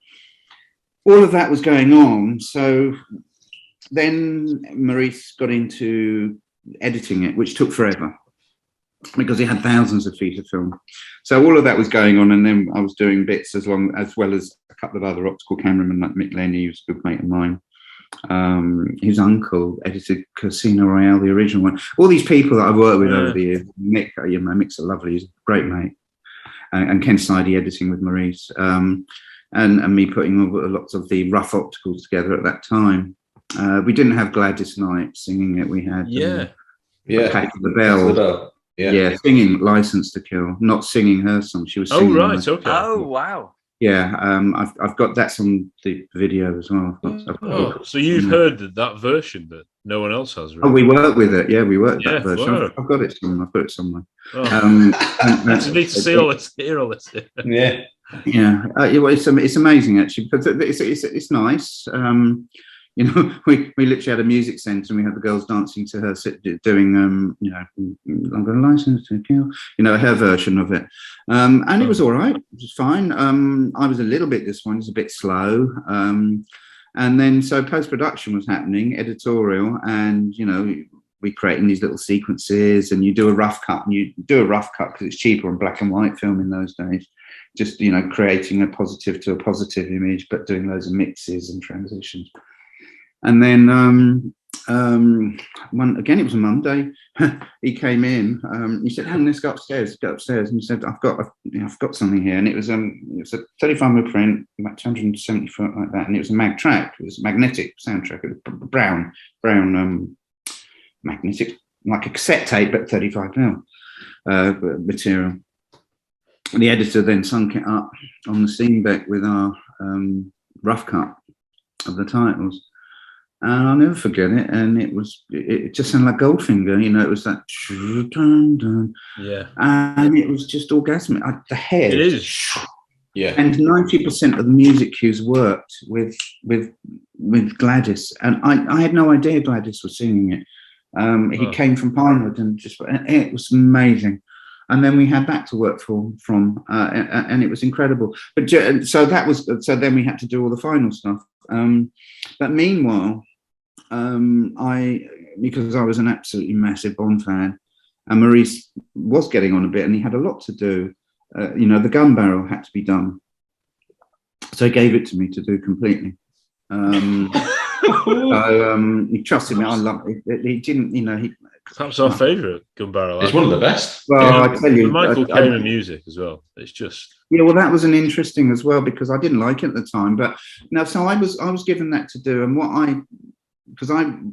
all of that was going on. So then Maurice got into editing it, which took forever, because he had thousands of feet of film. So all of that was going on, and then I was doing bits as well as a couple of other optical cameramen like Mick Lenny, who's a good mate of mine. His uncle edited Casino Royale, the original one. All these people that I've worked with over the years. Mick, Mick's a lovely, he's a great mate. And Ken Sidey editing with Maurice. And me putting lots of the rough opticals together at that time. We didn't have Gladys Knight singing it. We had the Bell. Yeah, singing License to Kill, not singing her song. She was singing.
Oh, right, okay.
Oh, wow.
Yeah, I've got that's on the video as well.
So you've heard that version that no one else has, right?
Oh, we worked with it. Yeah, we worked that version. Wow. I've got it somewhere. I've got it somewhere.
I need to see all this, hear all this.
Yeah. It's amazing actually, because it's nice. We literally had a music centre, and we had the girls dancing to her, doing, I'm got a license to kill, her version of it. And it was all right. It was fine. I was a little bit disappointed. It was a bit slow. And then so post-production was happening, editorial, and, we creating these little sequences, and you do a rough cut, because it's cheaper on black and white film in those days. Just, creating a positive to a positive image, but doing loads of mixes and transitions. And then it was a Monday. He came in. He said, let's go upstairs. And he said, I've got something here. And it was a 35mm print, about 270 foot like that. And it was a mag track. It was a magnetic soundtrack. It was brown magnetic, like a cassette tape, but 35mm material. And the editor then sunk it up on the scene back with our rough cut of the titles. And I'll never forget it. And it just sounded like Goldfinger, it was that.
Yeah.
And it was just orgasmic. The head.
It is.
Yeah.
And 90% of the music cues worked with Gladys, and I had no idea Gladys was singing it. He came from Pinewood, and it was amazing. And then we had that to work from, and it was incredible. But so then we had to do all the final stuff. But meanwhile, because I was an absolutely massive Bond fan, and Maurice was getting on a bit, and he had a lot to do. The gun barrel had to be done, so he gave it to me to do completely. He trusted me. I loved it. He didn't,
Perhaps our favourite gun barrel.
It's one of the best.
Well, I tell you,
the Michael Kamen music as well. It's just
well, that was an interesting as well, because I didn't like it at the time. But so I was given that to do, and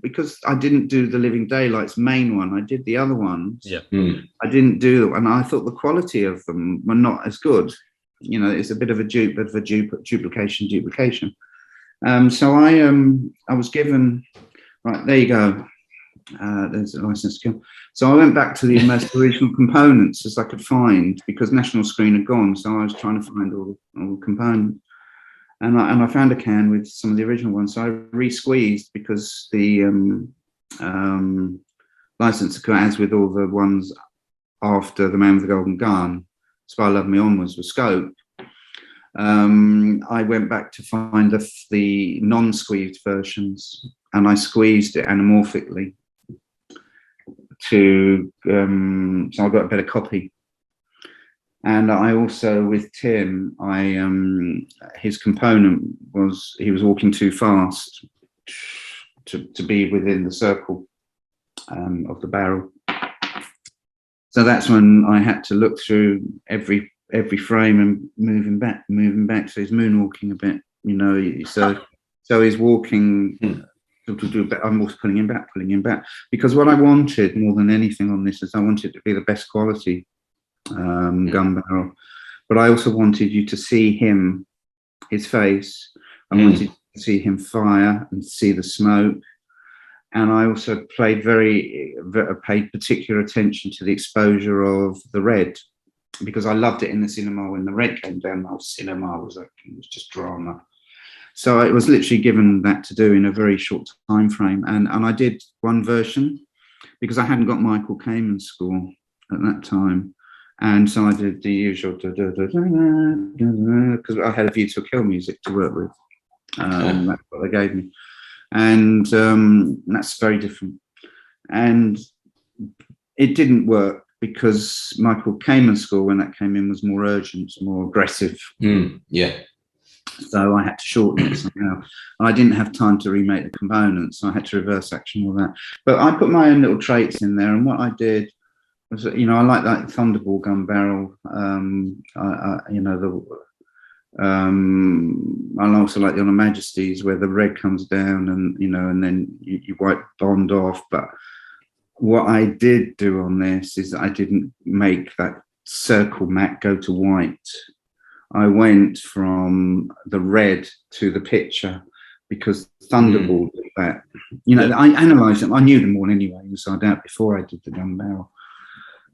because I didn't do the Living Daylights main one, I did the other ones.
Yeah.
I didn't do, and I thought the quality of them were not as good. It's a bit of a duplication. So I was given, right, there you go. There's a license to kill. So I went back to the most original components as I could find, because National Screen had gone. So I was trying to find all the components. And I found a can with some of the original ones. So I re-squeezed, because the license, as with all the ones after The Man with the Golden Gun, Spy Love Me onwards, was scope. I went back to find the non-squeezed versions, and I squeezed it anamorphically so I got a better copy. And I also, with Tim, his component was, he was walking too fast to be within the circle of the barrel. So that's when I had to look through every frame and moving back. So he's moonwalking a bit, so he's walking. I'm also pulling him back, because what I wanted more than anything on this is I wanted it to be the best quality gun barrel, but I also wanted you to see his face. I wanted to see him fire and see the smoke, and I also paid particular attention to the exposure of the red, because I loved it in the cinema. When the red came down, the whole cinema was just drama. So I was literally given that to do in a very short time frame, and I did one version because I hadn't got Michael Kamen's score at that time, and so I did the usual because I had a View to a Kill music to work with. That's what they gave me, and that's very different. And it didn't work because Michael Kamen's score, when that came in, was more urgent, more aggressive.
Yeah.
So I had to shorten it somehow. And I didn't have time to remake the components, so I had to reverse action all that. But I put my own little traits in there, and what I did was, I like that Thunderball gun barrel. I also like the Honor Majesties, where the red comes down, and and then you wipe Bond off. But what I did do on this is I didn't make that circle matte go to white. I went from the red to the picture, because Thunderball did that. I analysed them. I knew them all anyway, inside out, before I did the gun barrel.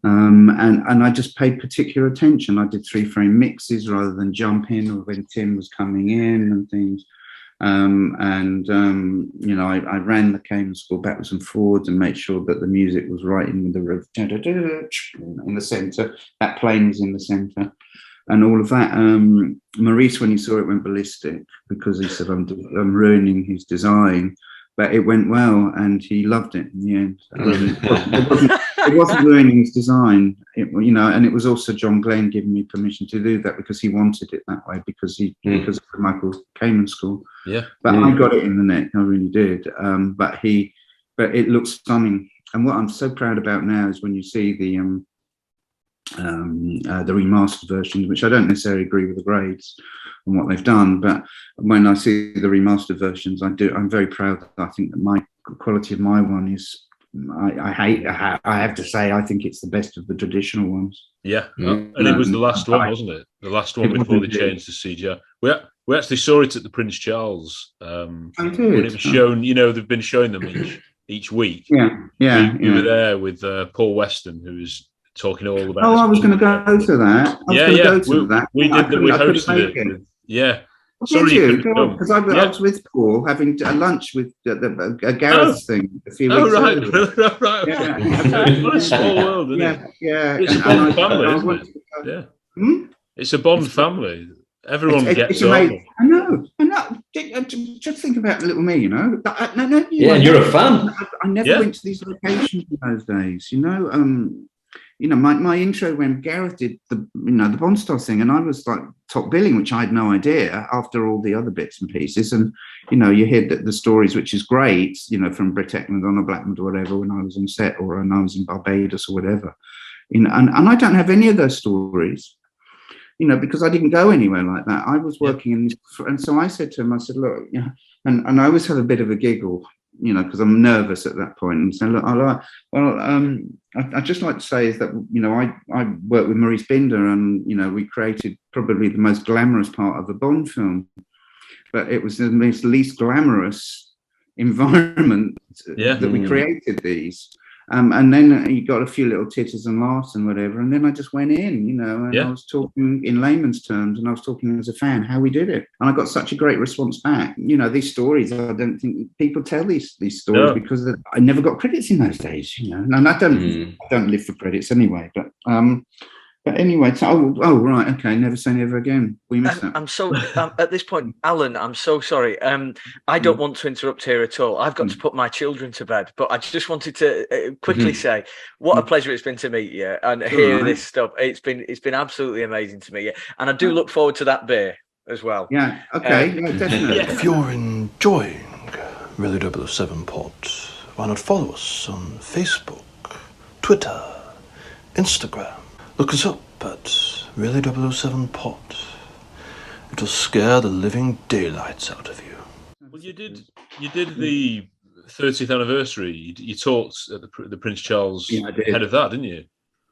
And I just paid particular attention. I did 3-frame mixes rather than jump in, or when Tim was coming in and things. I ran the Kamen score backwards and forwards and made sure that the music was right in the centre. That plane was in the centre. And all of that. Maurice, when he saw it, went ballistic, because he said, I'm ruining his design. But it went well, and he loved it in the end. It wasn't ruining his design, and it was also John Glenn giving me permission to do that, because he wanted it that way, because of the Michael Kamen score.
Yeah.
But I got it in the neck, I really did. But it looks stunning. And what I'm so proud about now is when you see the remastered versions, which I don't necessarily agree with the grades and what they've done, but when I see the remastered versions, I'm very proud that I think that my quality of my one is, I have to say, I think it's the best of the traditional ones.
Yeah, and it was the last one, wasn't it? The last one before they changed to CGI. We actually saw it at the Prince Charles. When it was shown, they've been showing them each week.
Yeah.
We were there with Paul Weston, who was talking all about.
Oh, I was going to go to that.
We did that. We hosted it. Yeah.
Sorry, you because I was with Paul having a lunch with a Gareth thing a few weeks earlier.
Right. Yeah. What a small world, isn't it?
Yeah.
It's a Bond family, isn't it? Yeah. It's a Bond family. Everyone gets on.
I know. Just think about little me, you know.
You're a fan.
I never went to these locations in those days, you know. My intro when Gareth did the Bond Star thing, and I was like top billing, which I had no idea after all the other bits and pieces. And you hear the stories, which is great, from Britt Ekland on a Blackwood or whatever when I was on set, or when I was in Barbados or whatever. And I don't have any of those stories. Because I didn't go anywhere like that. I was working in this, and so I said to him, I said, look, and I always have a bit of a giggle, because I'm nervous at that point, and say, look, I'd just like to say is that, I worked with Maurice Binder, and, we created probably the most glamorous part of a Bond film, but it was the most least glamorous environment that we created these. And then you got a few little titters and laughs and whatever. And then I just went in, and I was talking in layman's terms, and I was talking as a fan how we did it. And I got such a great response back. These stories, I don't think people tell these stories because I never got credits in those days, And I don't live for credits anyway. But anyway, so, right, okay, never say never again. We missed that.
I'm so, at this point, Alan, I'm so sorry. I don't want to interrupt here at all. I've got to put my children to bed, but I just wanted to quickly say what a pleasure it's been to meet you and hear this stuff. It's been absolutely amazing to meet you. And I do look forward to that beer as well.
Yeah, okay, definitely.
If you're enjoying Really 007 Pod, why not follow us on Facebook, Twitter, Instagram. Look us up at Really 007 Pod. It'll scare the living daylights out of you.
Well, you did the 30th anniversary. You talked at the Prince Charles head of that, didn't you?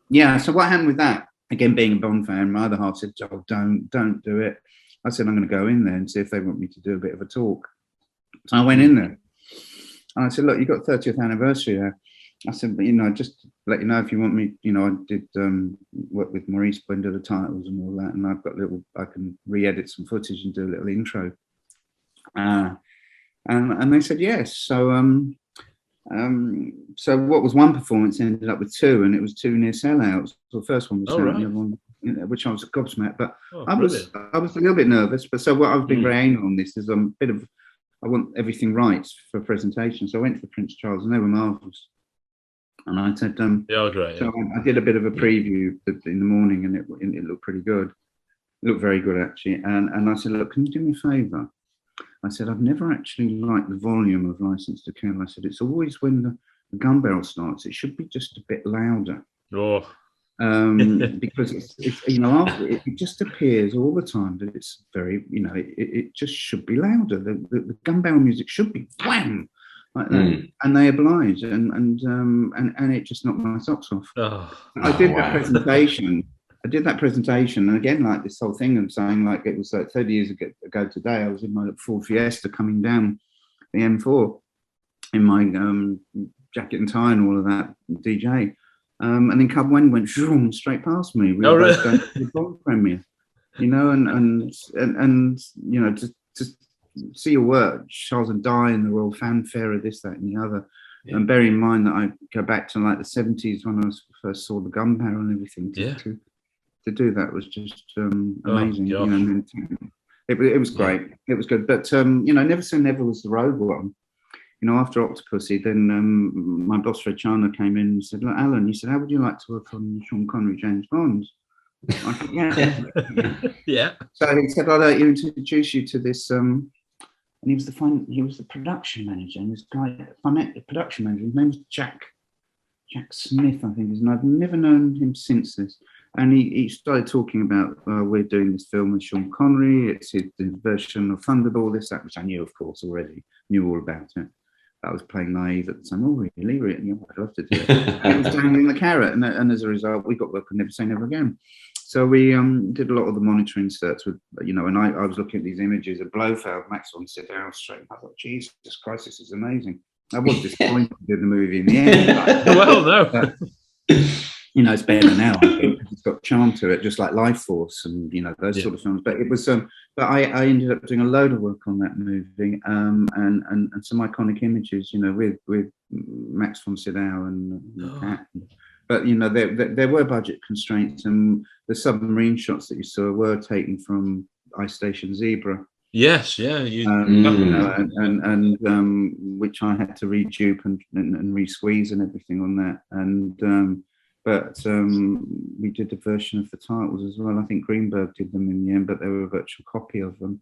Yeah. So what happened with that? Again, being a Bond fan, my other half said, "Oh, don't do it." I said, "I'm going to go in there and see if they want me to do a bit of a talk." So I went in there, and I said, "Look, you got 30th anniversary there." I said, "But just let you know if you want me, I did work with Maurice Binder, the titles and all that, and I've got I can re-edit some footage and do a little intro." And they said yes. So so what was one performance ended up with two, and it was two near sellouts. So the first one was the other one, which I was gobsmacked, but I was a little bit nervous. But so what I've been very anal on this is I want everything right for a presentation. So I went to the Prince Charles, and they were marvellous. And I said,
great.
So I did a bit of a preview in the morning, and it looked pretty good. It looked very good, actually. And I said, look, can you do me a favour? I said, I've never actually liked the volume of License to Kill. I said, it's always when the gun barrel starts, it should be just a bit louder.
Oh.
Because it's after it just appears all the time that it's very, it just should be louder. The gun barrel music should be wham! Like that. And they obliged, and it just knocked my socks off. I did that presentation, and again, like this whole thing of saying, like, it was like 30 years ago today, I was in my Ford Fiesta coming down the M4 in my jacket and tie and all of that, DJ, and then Cub Wen went straight past me. We were both going to the Bond premiere, and just see your work, Charles and Di, and the royal fanfare of this, that, and the other. Yeah. And bear in mind that I go back to like the 70s when I first saw the gun barrel and everything. To do that was just amazing. It was great. It was good. But Never Say Never was the road one. After Octopussy, then my boss Fred Chandler came in and said, "Look, Alan," he said, "how would you like to work on Sean Connery, James Bond?" I said, "Yeah."
Yeah.
So he said, "I'd like to introduce you to this." And he was the production manager, and this guy, I met the production manager, his name was Jack Smith, I think, and I've never known him since this. And he started talking about, we're doing this film with Sean Connery, it's his version of Thunderball, this, that, which I knew, of course, already, knew all about it. I was playing naive at the time. Oh, really? I'd love to do it. It was dangling the carrot, and as a result, we got work on Never Say Never Again. So we did a lot of the monitor inserts with, and I was looking at these images of Blofeld, Maxwell, and Sidell straight. I thought, Jesus Christ, this is amazing. I was disappointed in the movie in the end.
Well, no.
you know, it's better now, I think, because it's got charm to it, just like Life Force and, you know, those sort of films. But it was, but I ended up doing a load of work on that movie, and some iconic images, you know, with Max von Sydow and Cat. But, you know, there were budget constraints, and the submarine shots that you saw were taken from Ice Station Zebra.
Yes, yeah,
you know, and which I had to redupe and re-squeeze and everything on that, and but we did a version of the titles as well. I think Greenberg did them in the end, but they were a virtual copy of them.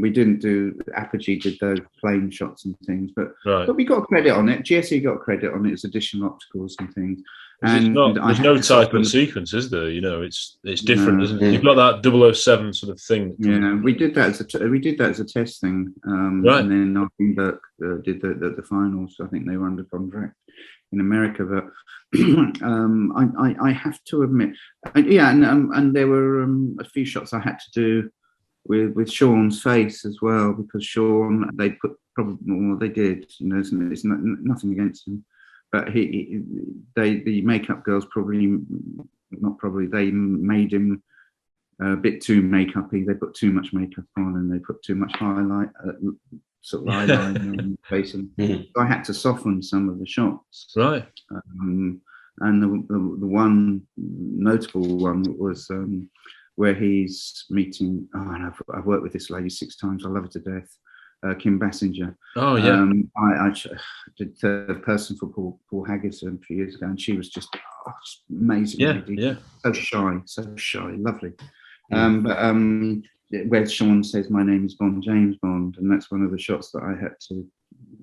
We didn't do, Apogee did those plane shots and things, but we got credit on it. GSE got credit on it as additional opticals and things. And
there's no title sequence, is there? You know, it's different, isn't it? You've got that 007 sort of thing.
Yeah, we did that as a test thing, and then Greenberg did the finals. I think they were under contract in America, but I have to admit, and there were a few shots I had to do with Sean's face as well, because Sean, they put they did, you know, it's nothing against him, but the makeup girls they made him a bit too makeup-y. They put too much makeup on, and they put too much highlight, sort of eyeliner on the face, and so I had to soften some of the shots.
Right.
And the one notable one was where he's meeting. Oh, and I've worked with this lady 6 times. I love her to death. Kim Basinger.
Oh yeah.
I did third person for Paul Haggis a few years ago, and she was just amazing.
Yeah,
lady.
yeah.
So shy, lovely. Where Sean says, "My name is Bond, James Bond," and that's one of the shots that I had to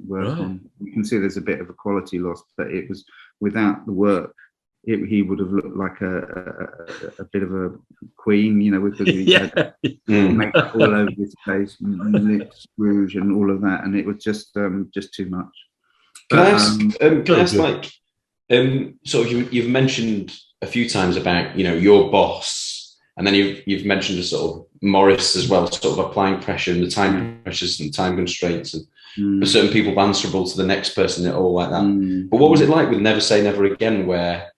work on. You can see there's a bit of a quality loss, but it was without the work. He would have looked like a bit of a queen, you know, with the makeup all over his face, and lips, rouge, and all of that, and it was just too much.
Can I ask, like, sort of, you've mentioned a few times about, you know, your boss, and then you've mentioned a sort of Maurice as well, sort of applying pressure and the time pressures and time constraints, and for certain people answerable to the next person and all like that. But what was it like with Never Say Never Again, where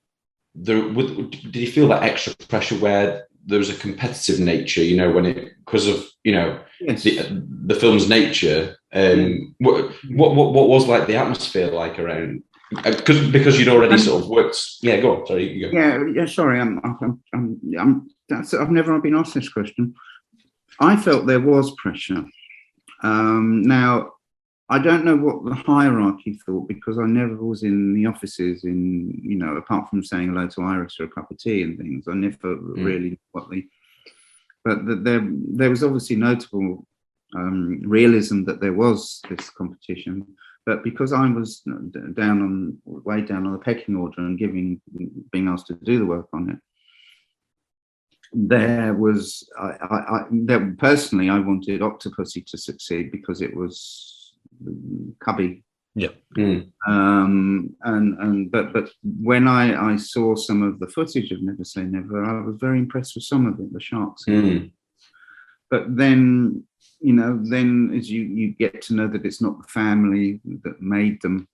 did you feel that extra pressure where there was a competitive nature, you know, because of, you know, the film's nature? What was like the atmosphere like around? Because you'd already sort of worked. Yeah, go on. Sorry, you go.
Yeah. Sorry, I've never been asked this question. I felt there was pressure. Now, I don't know what the hierarchy thought, because I never was in the offices, you know, apart from saying hello to Iris or a cup of tea and things. I never really what but there was obviously notable realism that there was this competition. But because I was way down on the pecking order and being asked to do the work on it, there was personally I wanted Octopussy to succeed because it was cubby.
Yeah.
But when I saw some of the footage of Never Say Never, I was very impressed with some of it, the sharks. But then, you know, as you get to know that it's not the family that made them,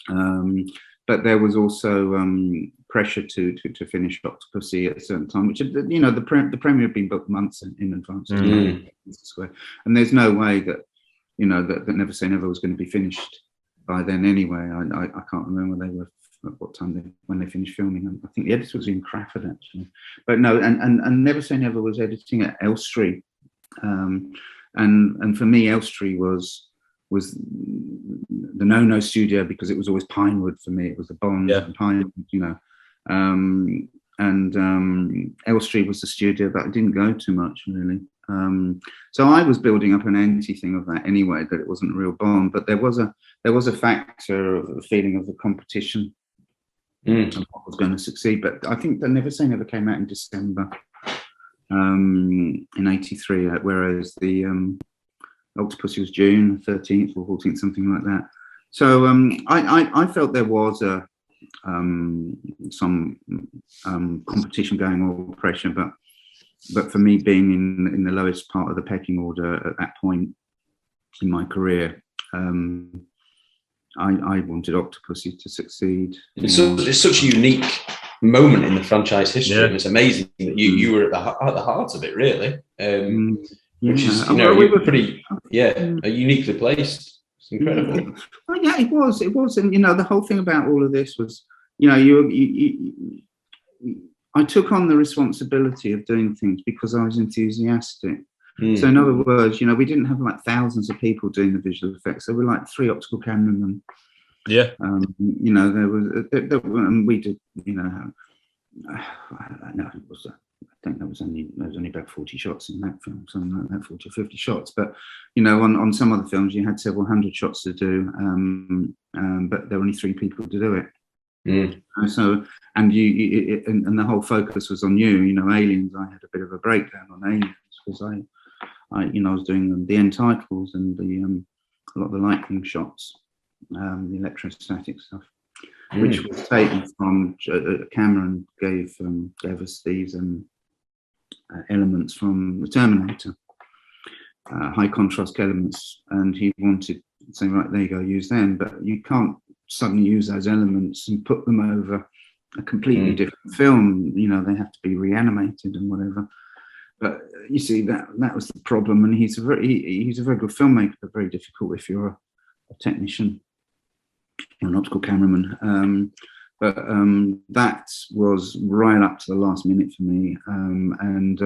but there was also pressure to finish Octopussy at a certain time, which, you know, the premiere had been booked months in advance. And there's no way that, you know, that Never Say Never was going to be finished by then anyway. I can't remember when they finished filming. I think the editor was in Crawford, actually. But no, and Never Say Never was editing at Elstree. And for me, Elstree was the no studio, because it was always Pinewood for me. It was the Bond and Pinewood, you know. And Elstree was the studio that I didn't go too much, really. So I was building up an anti-thing of that anyway, that it wasn't a real Bond, but there was a factor of a feeling of the competition and what was going to succeed. But I think that Never Say Never came out in December in '83, whereas the Octopussy was June 13th or 14th, something like that. So I felt there was some competition going on, or pressure, but for me, being in the lowest part of the pecking order at that point in my career, I wanted Octopussy to succeed.
It's such a unique moment in the franchise history, and it's amazing that you were at the heart of it, really. Which is, uniquely placed. It's incredible.
Well, yeah, it was, and the whole thing about all of this was, I took on the responsibility of doing things because I was enthusiastic. So in other words, we didn't have like thousands of people doing the visual effects. There were like 3 optical cameramen.
Yeah.
There was, and we did, I think there was only about 40 shots in that film, something like that, 40 or 50 shots. But on some other films you had several hundred shots to do, but there were only 3 people to do it. So, and and the whole focus was on you. Aliens. I had a bit of a breakdown on Aliens because I was doing the end titles and a lot of the lightning shots, the electrostatic stuff, which was taken from Cameron gave us these elements from the Terminator, high contrast elements, and he wanted to say, right, there you go, use them, but you can't suddenly use those elements and put them over a completely different film. They have to be reanimated and whatever. But you see, that was the problem, and he's a very good filmmaker, but very difficult if you're a technician or an optical cameraman. But that was right up to the last minute for me, and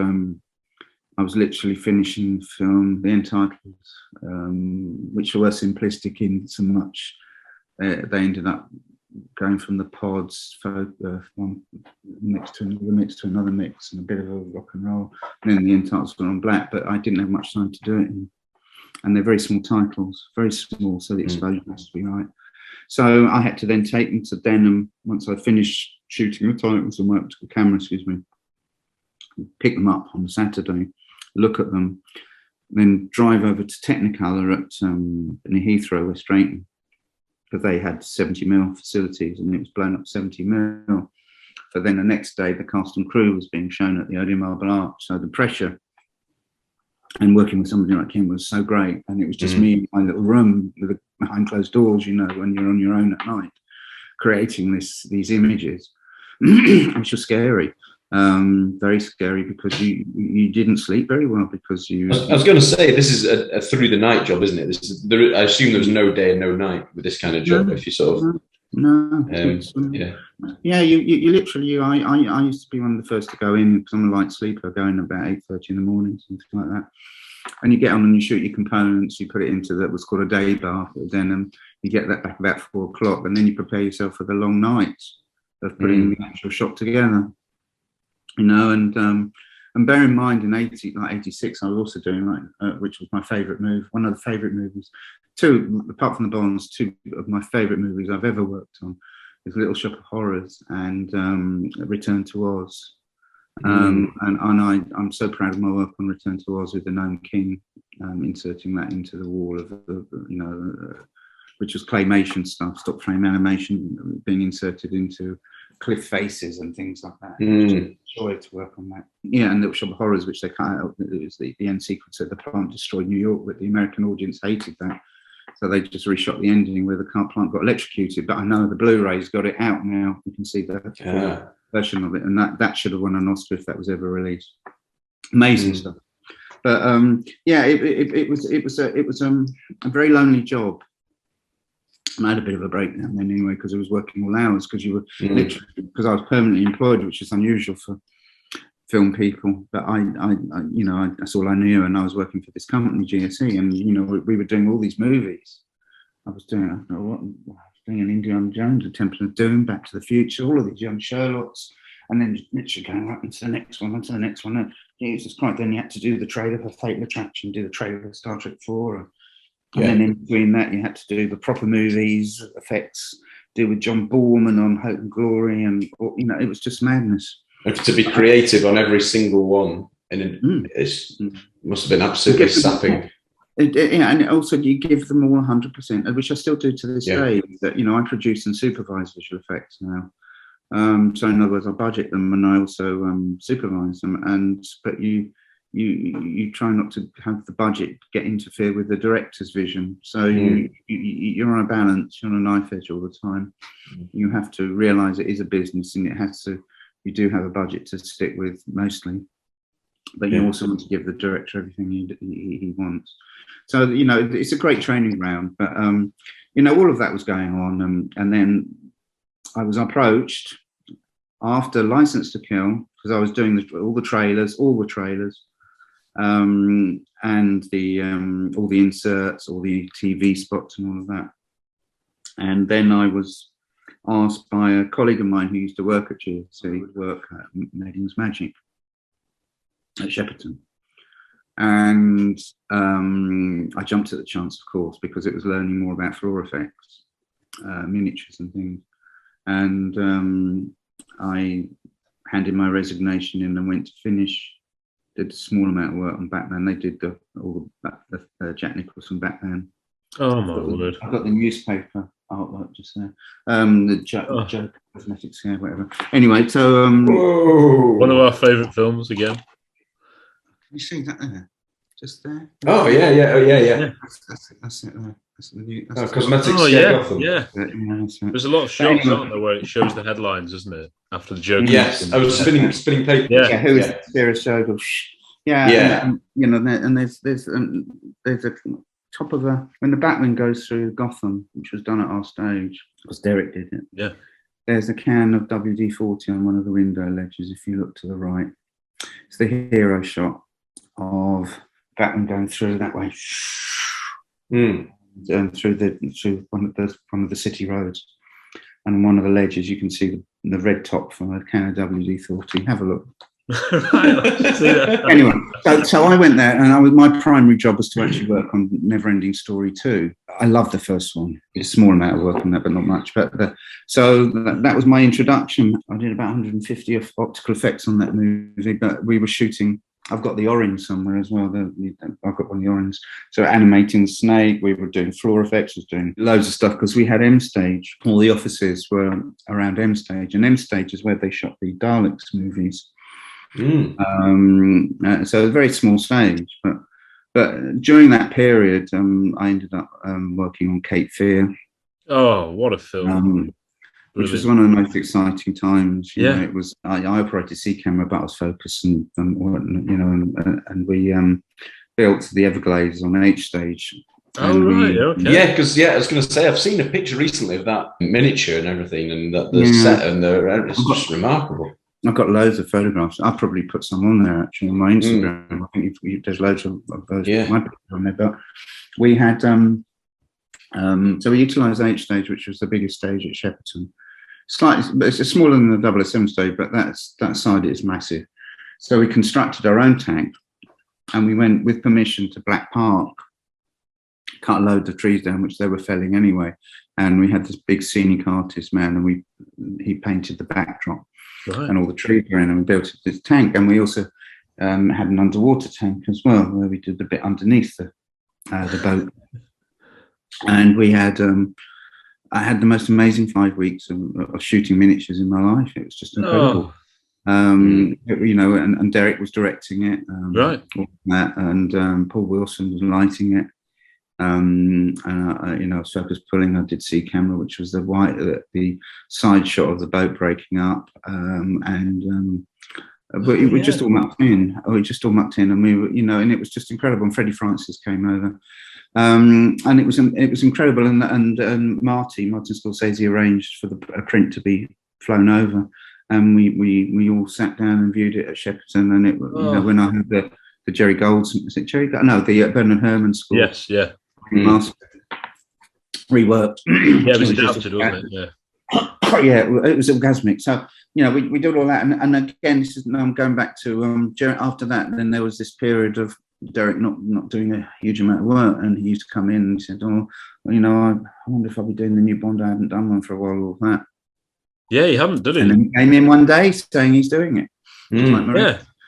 I was literally finishing the film, the end titles, which were simplistic in so much they ended up going from the pods, one mix to another mix, and a bit of a rock and roll. And then the end titles were on black, but I didn't have much time to do it. And they're very small titles, very small, so the exposure has to be right. So I had to then take them to Denham once I finished shooting the titles on my optical camera, pick them up on Saturday, look at them, then drive over to Technicolor at near Heathrow, West Drayton, because they had 70mm facilities and it was blown up 70mm. But then the next day, the cast and crew was being shown at the Odeon Marble Arch. So the pressure and working with somebody like him was so great. And it was just me in my little room behind closed doors, when you're on your own at night, creating these images, which was scary. Very scary because you didn't sleep very well because you.
I was going to say, this is a through the night job, isn't it? I assume there was no day and no night with this kind of job. If you sort of
you literally. I used to be one of the first to go in because I'm a light sleeper. Go in about 8:30 in the morning, something like that. And you get on and you shoot your components. You put it into what's called a day bath. Then you get that back about 4 o'clock, and then you prepare yourself for the long nights of putting the actual shot together. And bear in mind, in 86, I was also doing which was my favourite move. One of the favourite movies, apart from the Bonds, 2 of my favourite movies I've ever worked on is Little Shop of Horrors and Return to Oz. And I'm so proud of my work on Return to Oz with the Gnome King, inserting that into the wall of which was claymation stuff, stop frame animation being inserted into cliff faces and things like that. It was just a joy to work on that. Yeah, and Little Shop of Horrors, which they cut out, it was the end sequence of the plant destroyed New York, but the American audience hated that. So they just reshot the ending where the plant got electrocuted. But I know the Blu-ray's got it out now. You can see the version of it, and that should have won an Oscar if that was ever released. Amazing stuff. But it was a very lonely job. And I had a bit of a breakdown then anyway, because I was working all hours, because you were literally, because I was permanently employed, which is unusual for film people. But I that's all I knew, and I was working for this company, GSE, and we were doing all these movies. I was doing an Indiana Jones, a Temple of Doom, Back to the Future, all of these young Sherlocks, and then literally going right into the next one, onto the next one. And Jesus Christ! Then you had to do the trailer for Fatal Attraction, do the trailer for Star Trek 4. And then in between that, you had to do the proper movies, effects, deal with John Borman on Hope and Glory, and it was just madness.
And to be creative on every single one, and it must have been absolutely sapping.
And also you give them all 100%, which I still do to this day. That I produce and supervise visual effects now. So in other words, I budget them and I also supervise them. But you you try not to have the budget interfere with the director's vision. So you're on a balance, you're on a knife edge all the time. You have to realise it is a business, and you do have a budget to stick with mostly, but you also want to give the director everything he wants. So it's a great training ground. But all of that was going on, and then I was approached after License to Kill, because I was doing all the trailers, and all the inserts, all the TV spots, and all of that. And then I was asked by a colleague of mine who used to work at GSC, would work at Meddings Magic at Shepperton. And I jumped at the chance, of course, because it was learning more about floor effects, miniatures and things. And I handed my resignation in and went to finish. Did a small amount of work on Batman. They did all the Jack Nicholson Batman.
Oh my word!
I've got the newspaper artwork just there. The Joker cosmetics, yeah, whatever. Anyway, so
one of our favourite films again.
Can you see that there? Just there.
Oh yeah.
That's it there. That's the new.
Cosmetics.
Oh
Gotham.
yeah. There's a lot of shots, aren't there, where it shows the headlines, isn't it? After the Joker.
Yes, I was spinning paper.
Yeah, who is Sarah Shogo? Yeah. And there's a top of when the Batman goes through Gotham, which was done at our stage, because Derek did it.
Yeah.
There's a can of WD-40 on one of the window ledges. If you look to the right, it's the hero shot of Batman going through that way. Through one of the city roads, and on one of the ledges you can see the red top from a can of WD-40. Have a look. Anyway, so I went there, and my primary job was to actually work on Neverending Story 2. I love the first one. It's a small amount of work on that, but not much. But so that was my introduction. I did about 150 of optical effects on that movie, but we were shooting. I've got the orange somewhere as well. I've got one of the orange. So animating the snake, we were doing floor effects, was doing loads of stuff because we had M Stage. All the offices were around M Stage, and M Stage is where they shot the Daleks movies. So a very small stage, but during that period, I ended up working on Cape Fear.
Oh, what a film!
Which was one of the most exciting times. You know, it was. I operated C camera, but I was focused, and we built the Everglades on H Stage.
Okay.
Yeah, because I was going to say I've seen a picture recently of that miniature and everything, and the set, and it's just remarkable.
I've got loads of photographs. I'll probably put some on there actually on my Instagram. I think there's loads of those. My picture on there, but we had. So we utilised H Stage, which was the biggest stage at Shepperton. Slightly, it's smaller than the 007 stage, but that side is massive. So we constructed our own tank, and we went with permission to Black Park, cut a load of trees down, which they were felling anyway. And we had this big scenic artist man, and he painted the backdrop, and all the trees were in, and we built this tank. And we also had an underwater tank as well, where we did a bit underneath the boat. And we had, I had the most amazing 5 weeks of shooting miniatures in my life. It was just incredible. And Derek was directing it. And Paul Wilson was lighting it. I was focus pulling. I did C camera, which was the side shot of the boat breaking up. But we just all mucked in. And we were, and it was just incredible. And Freddie Francis came over. And it was incredible, and Martin Scorsese arranged for a print to be flown over, and we all sat down and viewed it at Shepperton. And it when I had the Jerry Goldsmith, is it Jerry? No, the Bernard Herrmann score.
Yes, yeah.
Reworked.
Yeah, it was adapted, wasn't it?
Yeah. It was orgasmic. So we did all that, and again, this is I'm going back to after that. Then there was this period of Derek not doing a huge amount of work, and he used to come in and he said, I wonder if I'll be doing the new Bond. I haven't done one for a while, all that.
Yeah, he hadn't done it.
And then he came in one day saying he's doing it.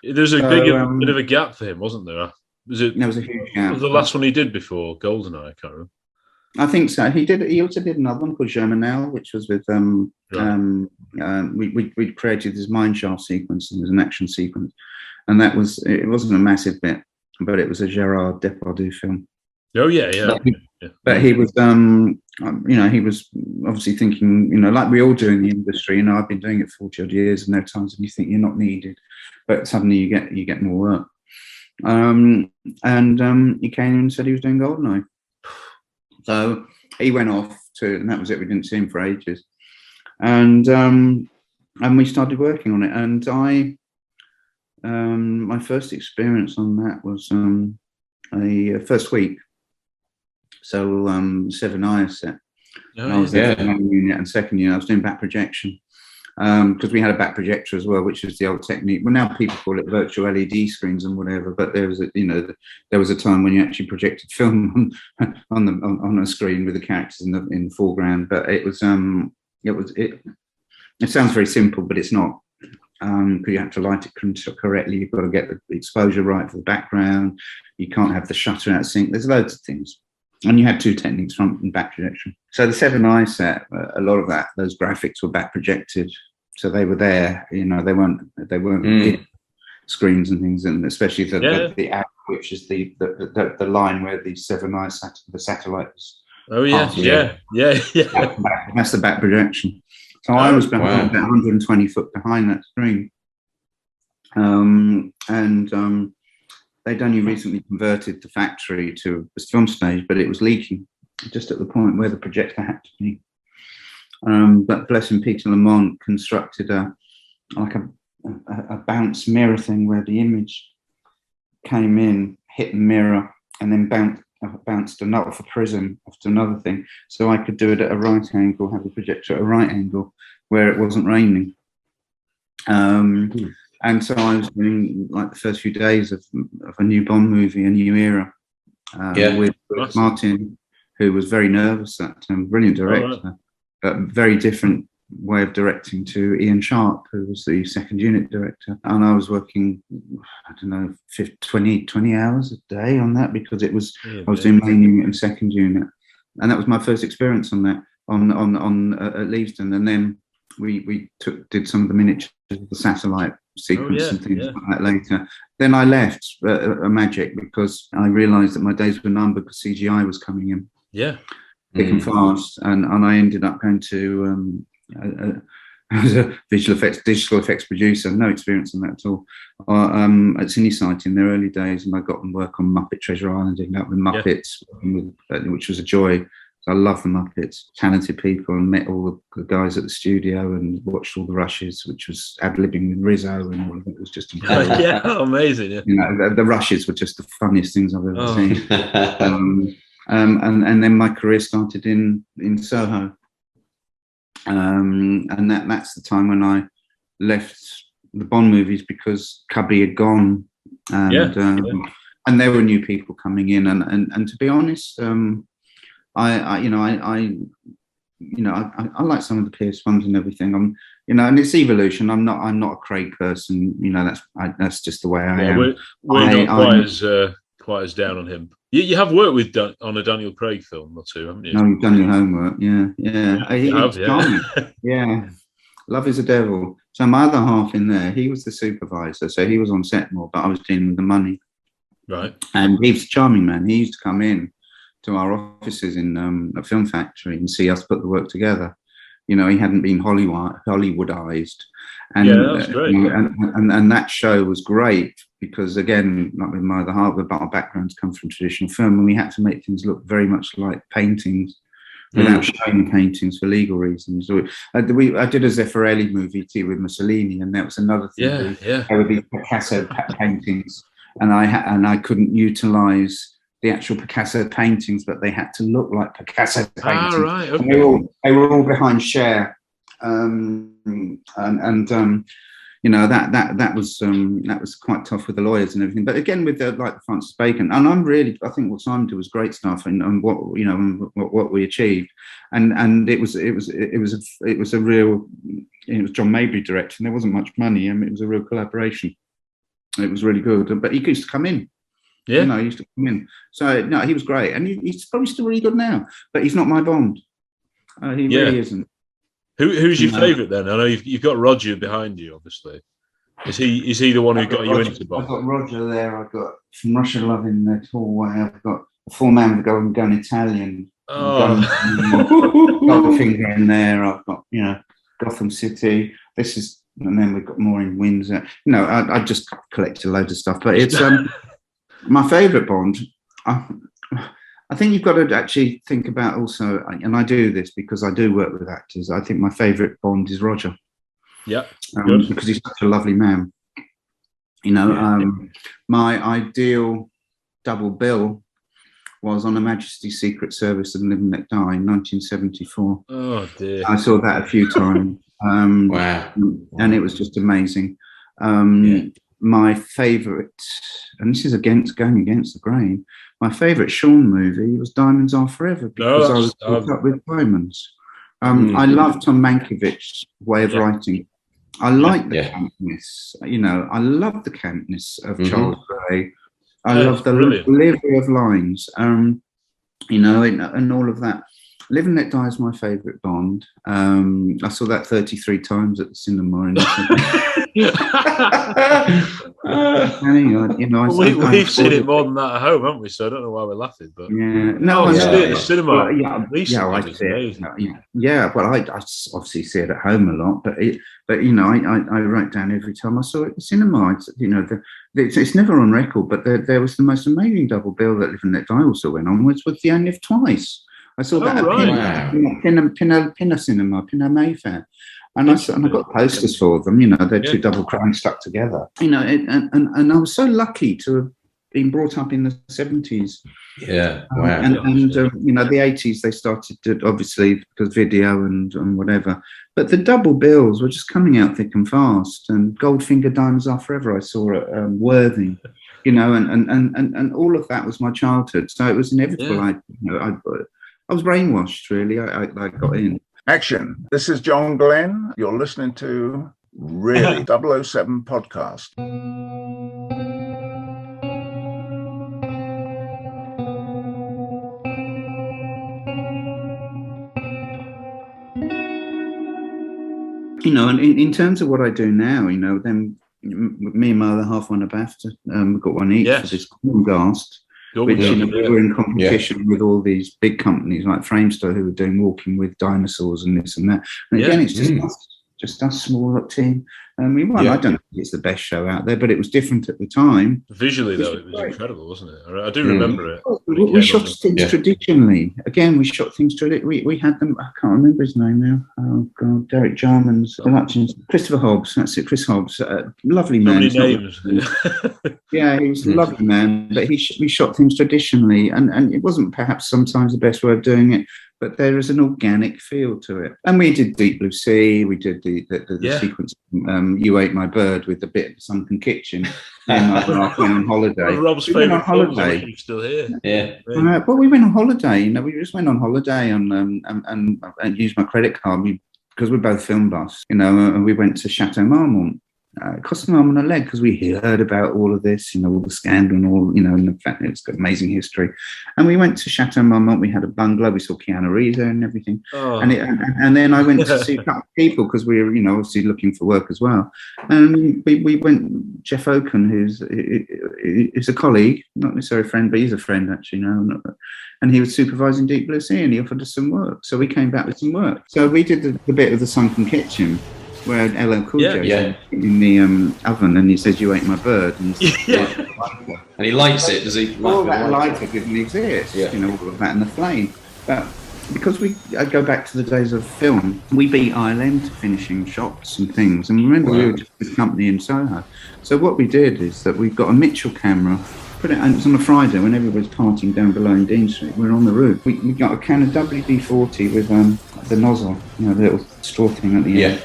There's a bit of a gap for him, wasn't there? There was a huge gap. What was the last one he did before GoldenEye? I can't remember.
I think so. He also did another one called Germinal, which was with we created this mineshaft sequence, and it was an action sequence, and it wasn't a massive bit, but it was a Gerard Depardieu film.
Oh yeah.
But he was he was obviously thinking, like we all do in the industry. I've been doing it 40 odd years, and there are times when you think you're not needed, but suddenly you get more work. And he came and said he was doing GoldenEye. So he went off and that was it. We didn't see him for ages, and we started working on it. And my first experience on that was a first week. So 7 eyes set. I was there for 1 unit, and second unit I was doing back projection. Because we had a back projector as well, which is the old technique. Well, now people call it virtual LED screens and whatever, but there was a time when you actually projected film on a screen with the characters in the foreground. But it sounds very simple, but it's not. Because you have to light it correctly. You've got to get the exposure right for the background. You can't have the shutter out of sync. There's loads of things. And you had 2 techniques, front and back projection. So the 7 eye set, a lot of those graphics were back projected, so they were there. They weren't screens and things, and especially the app, which is the line where the 7 eye the satellite was.
Oh yeah.
That's the back projection. So I was about 120 foot behind that screen, and they'd only recently converted the factory to a film stage, but it was leaking just at the point where the projector had to be. But bless him, Peter Lamont constructed a bounce mirror thing where the image came in, hit the mirror, and then bounced off a prism after another thing. So I could do it at a right angle, have the projector at a right angle where it wasn't raining. And so I was doing like the first few days of a new Bond movie, A New Era, with Martin, who was very nervous that time, brilliant director, but very different way of directing to Ian Sharp, who was the second unit director. And I was working, 20 hours a day on that, because I was doing main unit and second unit. And that was my first experience on that, at Leavesden. And then we did some of the miniatures of the satellite sequence and things like that later. Then I left a Magic because I realised that my days were numbered because CGI was coming in.
Yeah.
Thick and fast. And I ended up going to I was a digital effects producer, no experience on that at all. At CineSight in their early days, and I got them work on Muppet Treasure Island, ending up with Muppets, which was a joy. I love the Muppets, talented people, and met all the guys at the studio and watched all the rushes, which was ad-libbing with Rizzo, and all of it. It was just incredible.
Yeah, amazing. Yeah.
The rushes were just the funniest things I've ever seen. And then my career started in Soho, and that's the time when I left the Bond movies because Cubby had gone, and there were new people coming in, and to be honest. I like some of the PS1s and everything. And it's evolution. I'm not a Craig person. That's just the way I am.
We're not quite as down on him. You have worked on a Daniel Craig film or two, haven't you?
No, you've done your homework. Yeah. Yeah. Love is a devil. So my other half in there, he was the supervisor, so he was on set more, but I was dealing with the money.
Right.
And he was a charming man. He used to come in to our offices in a film factory and see us put the work together. He hadn't been Hollywoodized, and
that's great.
And that show was great because, again, like with my other half, our backgrounds come from traditional film, and we had to make things look very much like paintings without showing paintings for legal reasons. So I did a Zeffirelli movie too with Mussolini, and that was another thing. There were these Picasso paintings, and I couldn't utilize the actual Picasso paintings, but they had to look like Picasso paintings.
Right. Okay.
And they were all behind Cher, that was quite tough with the lawyers and everything. But again, with the Francis Bacon, and I think what Simon did was great stuff, and what we achieved, and it was a real. It was John Mabry directing. There wasn't much money, and it was a real collaboration. It was really good. But he used to come in.
Yeah.
He used to come in. So no, he was great, and he's probably still really good now. But he's not my Bond. He really isn't.
Who's your favourite then? I know you've got Roger behind you, obviously. Is he the one who got you into Bond?
I've got Roger there. I've got From Russia Love in the Hallway. I've got a Full Man with a Golden Gun Italian. Goldfinger in there. I've got Gotham City. And then we've got more in Windsor. I just collected loads of stuff. But it's my favourite Bond. I think you've got to actually think about also, and I do this because I do work with actors. I think my favourite Bond is Roger.
Yeah,
because he's such a lovely man. My ideal double bill was on Her Majesty's Secret Service and Live and Let Die in 1974.
Oh dear!
I saw that a few times.
Wow!
And it was just amazing. My favourite, and this is going against the grain. My favourite Sean movie was Diamonds Are Forever because I was brought up with diamonds. I love Tom Mankiewicz's way of writing. I like the campness. I love the campness of Charles Gray. I love the delivery of lines. And all of that. Live and Let Die is my favourite Bond. I saw that 33 times at the cinema.
We've seen it more than that at home, haven't we? So I don't know why we're laughing. But
the
cinema.
I see it. Well, I obviously see it at home a lot, but I write down every time I saw it at the cinema. It's never on record, but there was the most amazing double bill that Live and Let Die also went on, which was The Only Live Twice. I saw that at Pinner Cinema, Pinner Mayfair. And I got posters for them, they're two double crowns stuck together. And I was so lucky to have been brought up in the 70s.
Yeah, wow.
And the 80s, they started to, obviously, because video and whatever. But the double bills were just coming out thick and fast. And Goldfinger Diamonds Are Forever, I saw at Worthing, and all of that was my childhood. So it was inevitable. Yeah. I was brainwashed, really. I got in.
Action. This is John Glenn. You're listening to Really 007 Podcast.
And in terms of what I do now, then me and my other half won a BAFTA. We've got one each for this Cast. Which we were in competition with all these big companies like Framestore who were doing Walking with Dinosaurs and this and that. And again, it's just us small team. And we won. I don't think it's the best show out there, but it was different at the time.
Visually, though, it was incredible, wasn't it? I do remember it.
We shot things traditionally. Again, we shot things traditionally. We had them. I can't remember his name now. Oh God, Derek Jarman's productions. Christopher Hobbs. That's it. Chris Hobbs. Lovely man.
Names.
Yeah, he was a lovely man. But we shot things traditionally, and it wasn't perhaps sometimes the best way of doing it. But there is an organic feel to it. And we did Deep Blue Sea. We did the sequence, You Ate My Bird, with the bit of the sunken kitchen. And I went on holiday.
Rob's favourite holiday. Still here.
Yeah.
Well, we went on holiday. We just went on holiday and used my credit card because we're both film buffs. And we went to Chateau Marmont. It cost an arm and a leg because we heard about all of this, all the scandal and all, and the fact that it's got amazing history. And we went to Chateau Marmont. We had a bungalow. We saw Keanu Reeves there and everything. Oh. And then I went to see a couple of people because we were, obviously looking for work as well. And we went. Jeff Oaken, who's a colleague, not necessarily a friend, but he's a friend actually now. And he was supervising Deep Blue Sea, and he offered us some work. So we came back with some work. So we did the bit of the sunken kitchen, where LL Cool J in the oven, and he says, "You ate my bird," and
he lights it. Does he?
All that lighter didn't exist. All of that in the flame. But because I go back to the days of film, we beat ILM to finishing shots and things. And remember, we were just this company in Soho. So what we did is that we've got a Mitchell camera. And it was on a Friday when everybody's partying down below in Dean Street. We're on the roof. We got a can of WD-40 with the nozzle, the little straw thing at the end.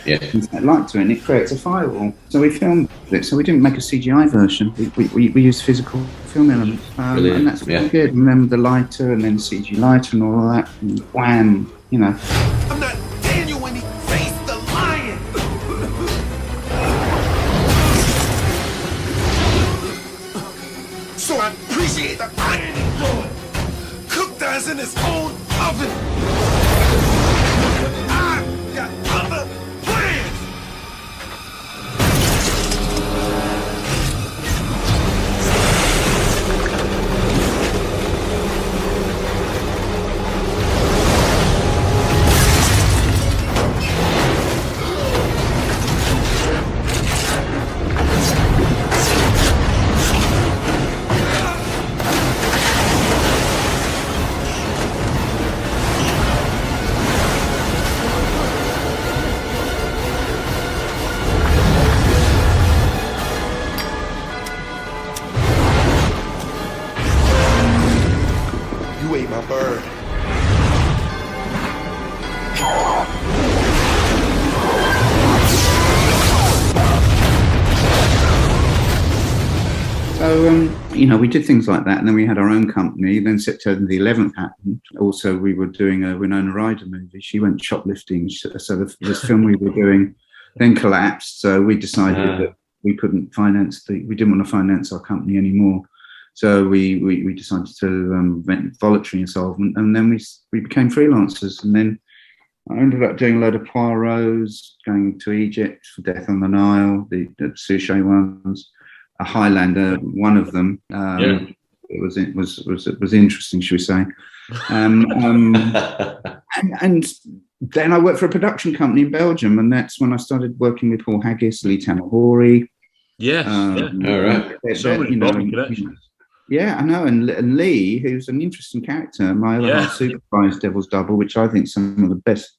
And light to it, and it creates a firewall. So we filmed it. So we didn't make a CGI version. We used physical film elements, and that's what we did. Remember the lighter, and then CG lighter, and all of that. And wham,
I'm not paying you when he faced the lion. So I appreciate appreciate the iron he brought. Cooked us in his own oven. I got other plans. You ate my bird.
So, we did things like that, and then we had our own company. Then September the 11th happened. Also, we were doing a Winona Ryder movie. She went shoplifting, so this film we were doing then collapsed. So we decided that we couldn't we didn't want to finance our company anymore. So we decided to went voluntary insolvent, and then we became freelancers. And then I ended up doing a load of Poirots, going to Egypt for Death on the Nile, the Suchet ones. A Highlander, one of them. It was interesting, should we say? And then I worked for a production company in Belgium, and that's when I started working with Paul Haggis, Lee Tamahori.
Yes, all right. So many connections.
Yeah, I know. And Lee, who's an interesting character, my other half supervised Devil's Double, which I think is some of the best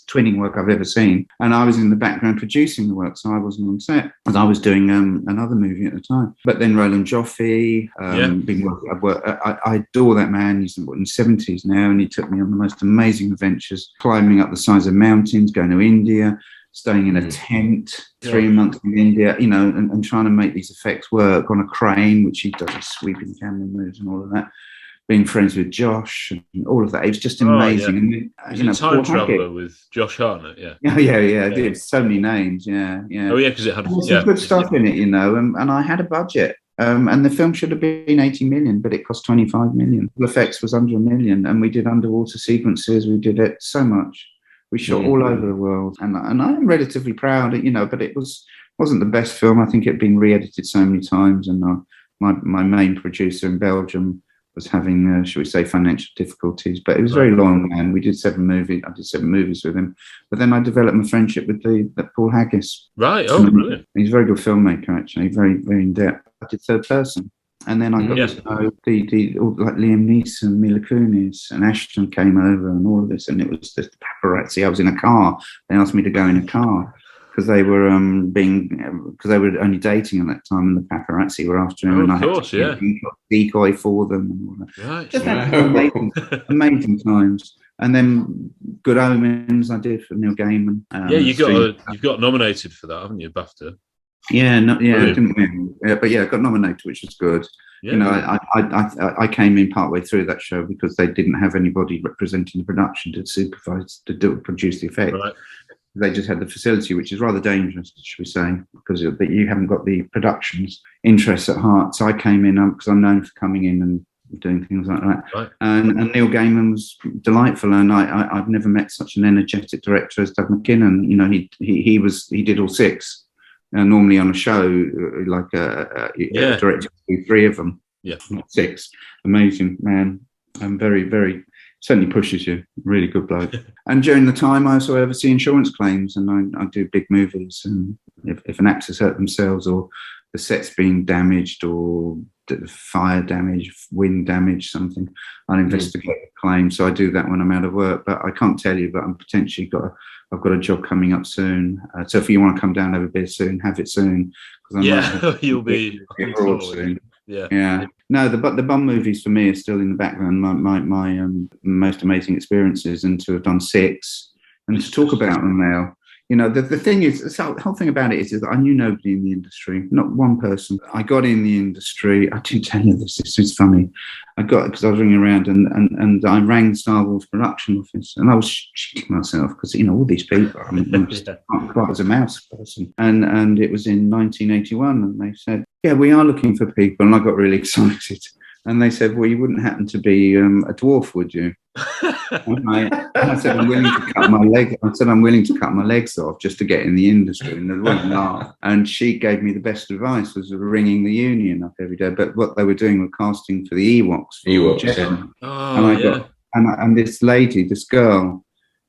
twinning work I've ever seen. And I was in the background producing the work, so I wasn't on set, as I was doing another movie at the time. But then Roland Joffe, I adore that man. He's in his 70s now, and he took me on the most amazing adventures, climbing up the sides of mountains, going to India, staying in a tent, 3 months in India, and trying to make these effects work on a crane, which he does, sweeping camera moves and all of that. Being friends with Josh and all of that, it was just amazing.
And Time Traveller with Josh Hartnett,
I did so many names, Oh
yeah, because it had
some good stuff in it, and I had a budget. And the film should have been 80 million, but it cost 25 million. The effects was under $1 million, and we did underwater sequences. We did it so much. We shot all over the world, and I'm relatively proud, but it wasn't the best film. I think it had been re-edited so many times, and my main producer in Belgium was having, shall we say, financial difficulties. But it was very long, man. We did 7 movies. I did 7 movies with him. But then I developed my friendship with Paul Haggis.
Right. Oh, brilliant.
He's a very good filmmaker, actually. Very, very in depth. I did Third Person. And then I got to know like Liam Neeson, Mila Kunis, and Ashton came over and all of this. And it was just paparazzi. I was in a car. They asked me to go in a car because they were only dating at that time, and the paparazzi were after him.
Of course,
a decoy for them and all that.
Right.
Just amazing times. And then Good Omens I did for Neil Gaiman.
You've got nominated for that, haven't you, BAFTA?
I didn't win. But I got nominated, which was good. Yeah, I came in partway through that show because they didn't have anybody representing the production to produce the effect. Right. They just had the facility, which is rather dangerous, should we say, because you haven't got the production's interests at heart. So I came in because I'm known for coming in and doing things like that. Right. And Neil Gaiman was delightful, and I've never met such an energetic director as Doug McKinnon. He did all 6. Normally on a show, like a director do 3 of them, not 6. Amazing man, and very, very certainly pushes you. Really good bloke. And during the time, I also oversee insurance claims, and I do big movies. And if an actor's hurt themselves, or the set's being damaged, or fire damage, wind damage, something, I'll investigate the claim. So I do that when I'm out of work. But I can't tell you, but I'm potentially I've got a job coming up soon. So if you want to come down over a beer soon, have it soon.
You'll be
abroad soon. Yeah. No, the Bond movies for me are still in the background. My most amazing experiences, and to have done 6 and to talk about them now. The thing is, the whole thing about it is that I knew nobody in the industry, not one person. I got in the industry. I didn't tell you this. This is funny. Because I was ringing around, and I rang Star Wars production office, and I was shitting myself because all these people. I'm just quite as a mouse person. And it was in 1981, and they said, "Yeah, we are looking for people," and I got really excited. And they said, well, you wouldn't happen to be a dwarf, would you? And I said, I'm willing to cut my leg. I said, I'm willing to cut my legs off just to get in the industry. And they wouldn't laugh. And she gave me the best advice, was ringing the union up every day. But what they were doing was casting for the Ewoks. And this lady, this girl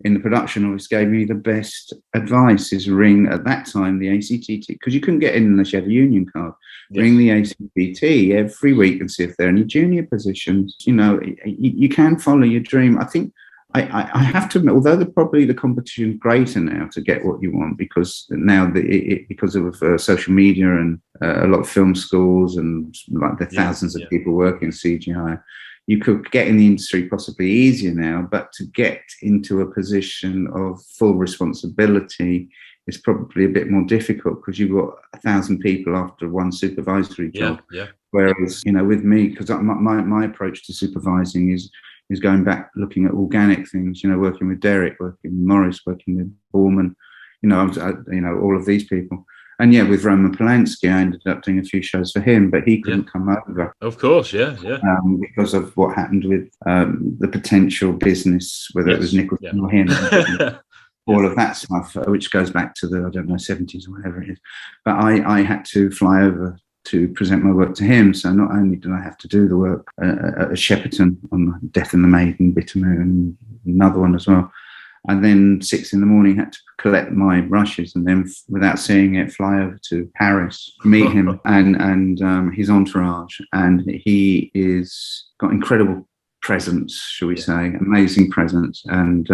in the production office gave me the best advice, is ring, at that time, the ACTT, because you couldn't get in unless you had a union card. Yes. Ring the ACTT every week and see if there are any junior positions. You know, you can follow your dream. I think I have to admit, although the competition is greater now to get what you want, because now because of social media and a lot of film schools and like the thousands of people working in CGI, you could get in the industry possibly easier now, but to get into a position of full responsibility is probably a bit more difficult, because you've got 1,000 people after one supervisory job. Whereas, you know, with me, because my approach to supervising is going back, looking at organic things, you know, working with Derek, working with Maurice, working with Borman, you know, all of these people. And yeah, with Roman Polanski, I ended up doing a few shows for him, but he couldn't come over.
Of course,
because of what happened with the potential business, whether it was Nicholson or him, all of that stuff, which goes back to the, 70s or whatever it is. But I had to fly over to present my work to him. So not only did I have to do the work at Shepperton on Death and the Maiden, Bittermoo, and another one as well, and then 6 a.m. had to collect my brushes, and then without seeing it, fly over to Paris, meet him and his entourage. And he is got incredible presence, shall we say, amazing presence. And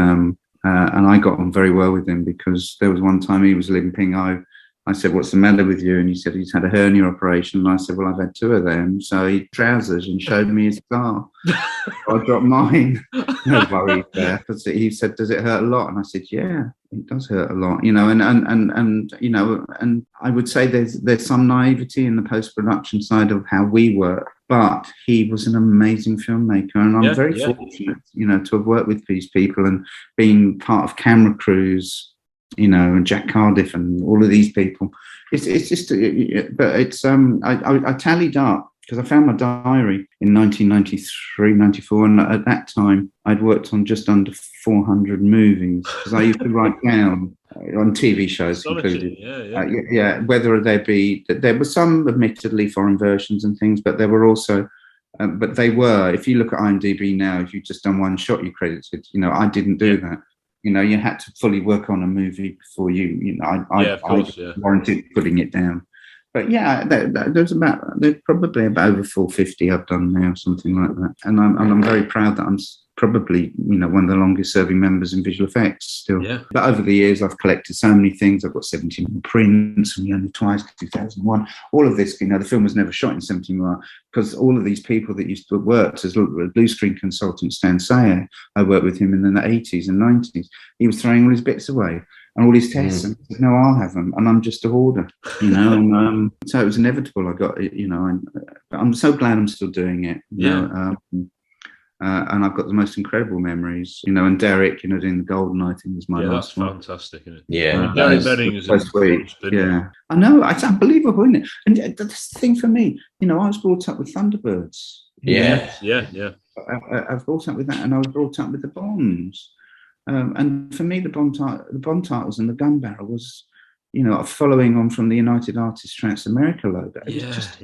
I got on very well with him, because there was one time he was limping. I said, what's the matter with you? And he said he's had a hernia operation. And I said, well, I've had 2 of them. So he trousers and showed me his scar. I dropped mine. No worries there. Because he said, does it hurt a lot? And I said, yeah, it does hurt a lot. You know, and you know, and I would say there's some naivety in the post-production side of how we work. But he was an amazing filmmaker, and I'm very fortunate, you know, to have worked with these people and being part of camera crews, you know, and Jack Cardiff and all of these people. It's just, but it's I tallied up, because I found my diary in 1993, 94, and at that time I'd worked on just under 400 movies, because I used to write down on TV shows included. Whether there were some admittedly foreign versions and things, but there were also. But they were, if you look at IMDb now, if you've just done one shot, you credited. You know, I didn't do that. You know, you had to fully work on a movie before I warranted putting it down. But yeah, there's probably about over 450 I've done now, something like that. And I'm very proud that I'm probably, you know, one of the longest serving members in visual effects still. But over the years, I've collected so many things. I've got 17 prints, and only twice, 2001. All of this, you know, the film was never shot in 17 because all of these people that used to work as blue screen consultant, Stan Sayer, I worked with him in the 80s and 90s. He was throwing all his bits away and all his tests, and said, no, I'll have them, and I'm just a hoarder, you know. And so it was inevitable. I got it, you know. And I'm so glad I'm still doing it. You know, and I've got the most incredible memories, you know. And Derek, you know, doing the GoldenEye thing was my last one.
Fantastic, isn't it?
Yeah,
Derek Bedding is
so sweet. Yeah, I know. It's unbelievable, isn't it? And that's the thing for me. You know, I was brought up with Thunderbirds.
Yeah.
I was brought up with that, and I was brought up with the Bonds. And for me, the Bond titles and the gun barrel was, you know, following on from the United Artists Trans America logo. It was just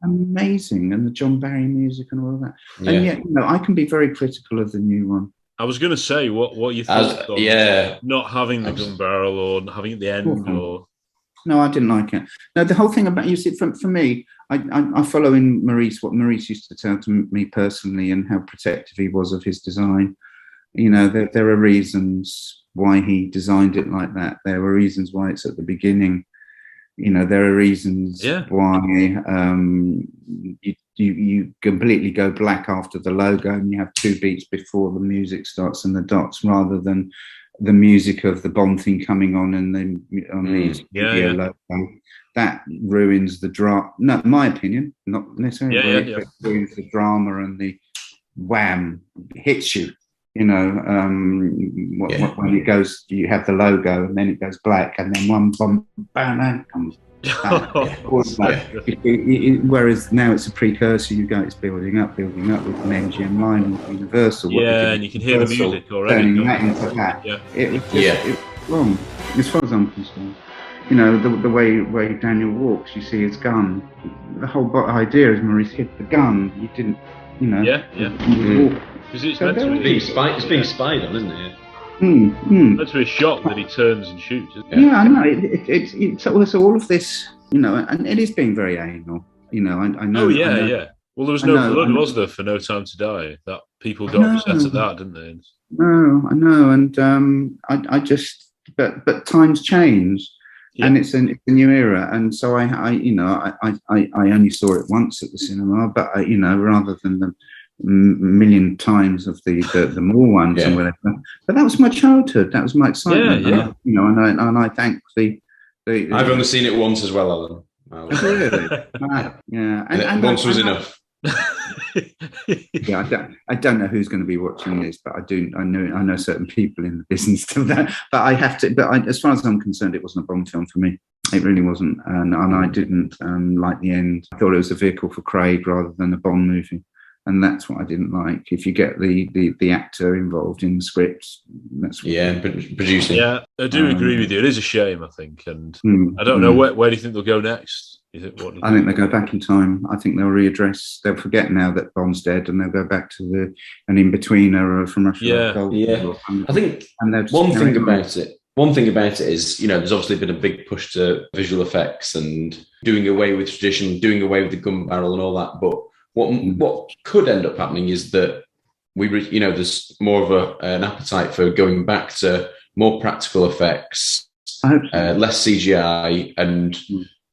amazing, and the John Barry music and all of that. And yet, you know, I can be very critical of the new one.
I was going to say, what you thought on not having the gun barrel or having it at the end, or
no, I didn't like it. No, the whole thing about, you see, for me, I follow in Maurice what Maurice used to tell to me personally, and how protective he was of his design. You know, there are reasons why he designed it like that. There were reasons why it's at the beginning. You know, there are reasons why you completely go black after the logo, and you have 2 beats before the music starts and the dots, rather than the music of the Bond thing coming on and then on the video logo. That ruins the drama. No, my opinion, not necessarily. But it ruins the drama, and the wham hits you. You know, when it goes, you have the logo, and then it goes black, and then one bomb, bam, comes. Whereas now it's a precursor. It's building up with an MGM line with Universal.
And you can hear the music already.
Turning that into that. It was wrong, as far as I'm concerned. You know, the way Daniel walks, you see his gun. The whole idea is Maurice hit the gun. You didn't, you know.
Because
it's being spied on, isn't it?
That's a shot that he turns and shoots.
I know. It's all of this, you know, and it is being very anal. You know, I know.
Well, there was no blood, was there, for No Time to Die? That people got upset at that, didn't they?
No, I know, and I just, but times change. And it's a new era, and so I only saw it once at the cinema, but you know, rather than the million times of the more ones and whatever. But that was my childhood. That was my excitement. You know, and I thank the
I've only seen it once as well, Alan.
Really?
And once was enough.
I don't know who's going to be watching this, but I know certain people in the business of that. But I have to. But as far as I'm concerned, it wasn't a Bond film for me. It really wasn't, and I didn't like the end. I thought it was a vehicle for Craig rather than a Bond movie, and that's what I didn't like. If you get the actor involved in the scripts, that's what
producing.
Yeah, I do agree with you. It is a shame, I think, and I don't know where do you think they'll go next. I
think they'll go back in time. I think they'll readdress. They'll forget now that Bond's dead, and they'll go back to an in-betweener from Russia.
I think one thing about it is, you know, there's obviously been a big push to visual effects and doing away with tradition, doing away with the gun barrel and all that. But what could end up happening is that there's more of an appetite for going back to more practical effects, less CGI, and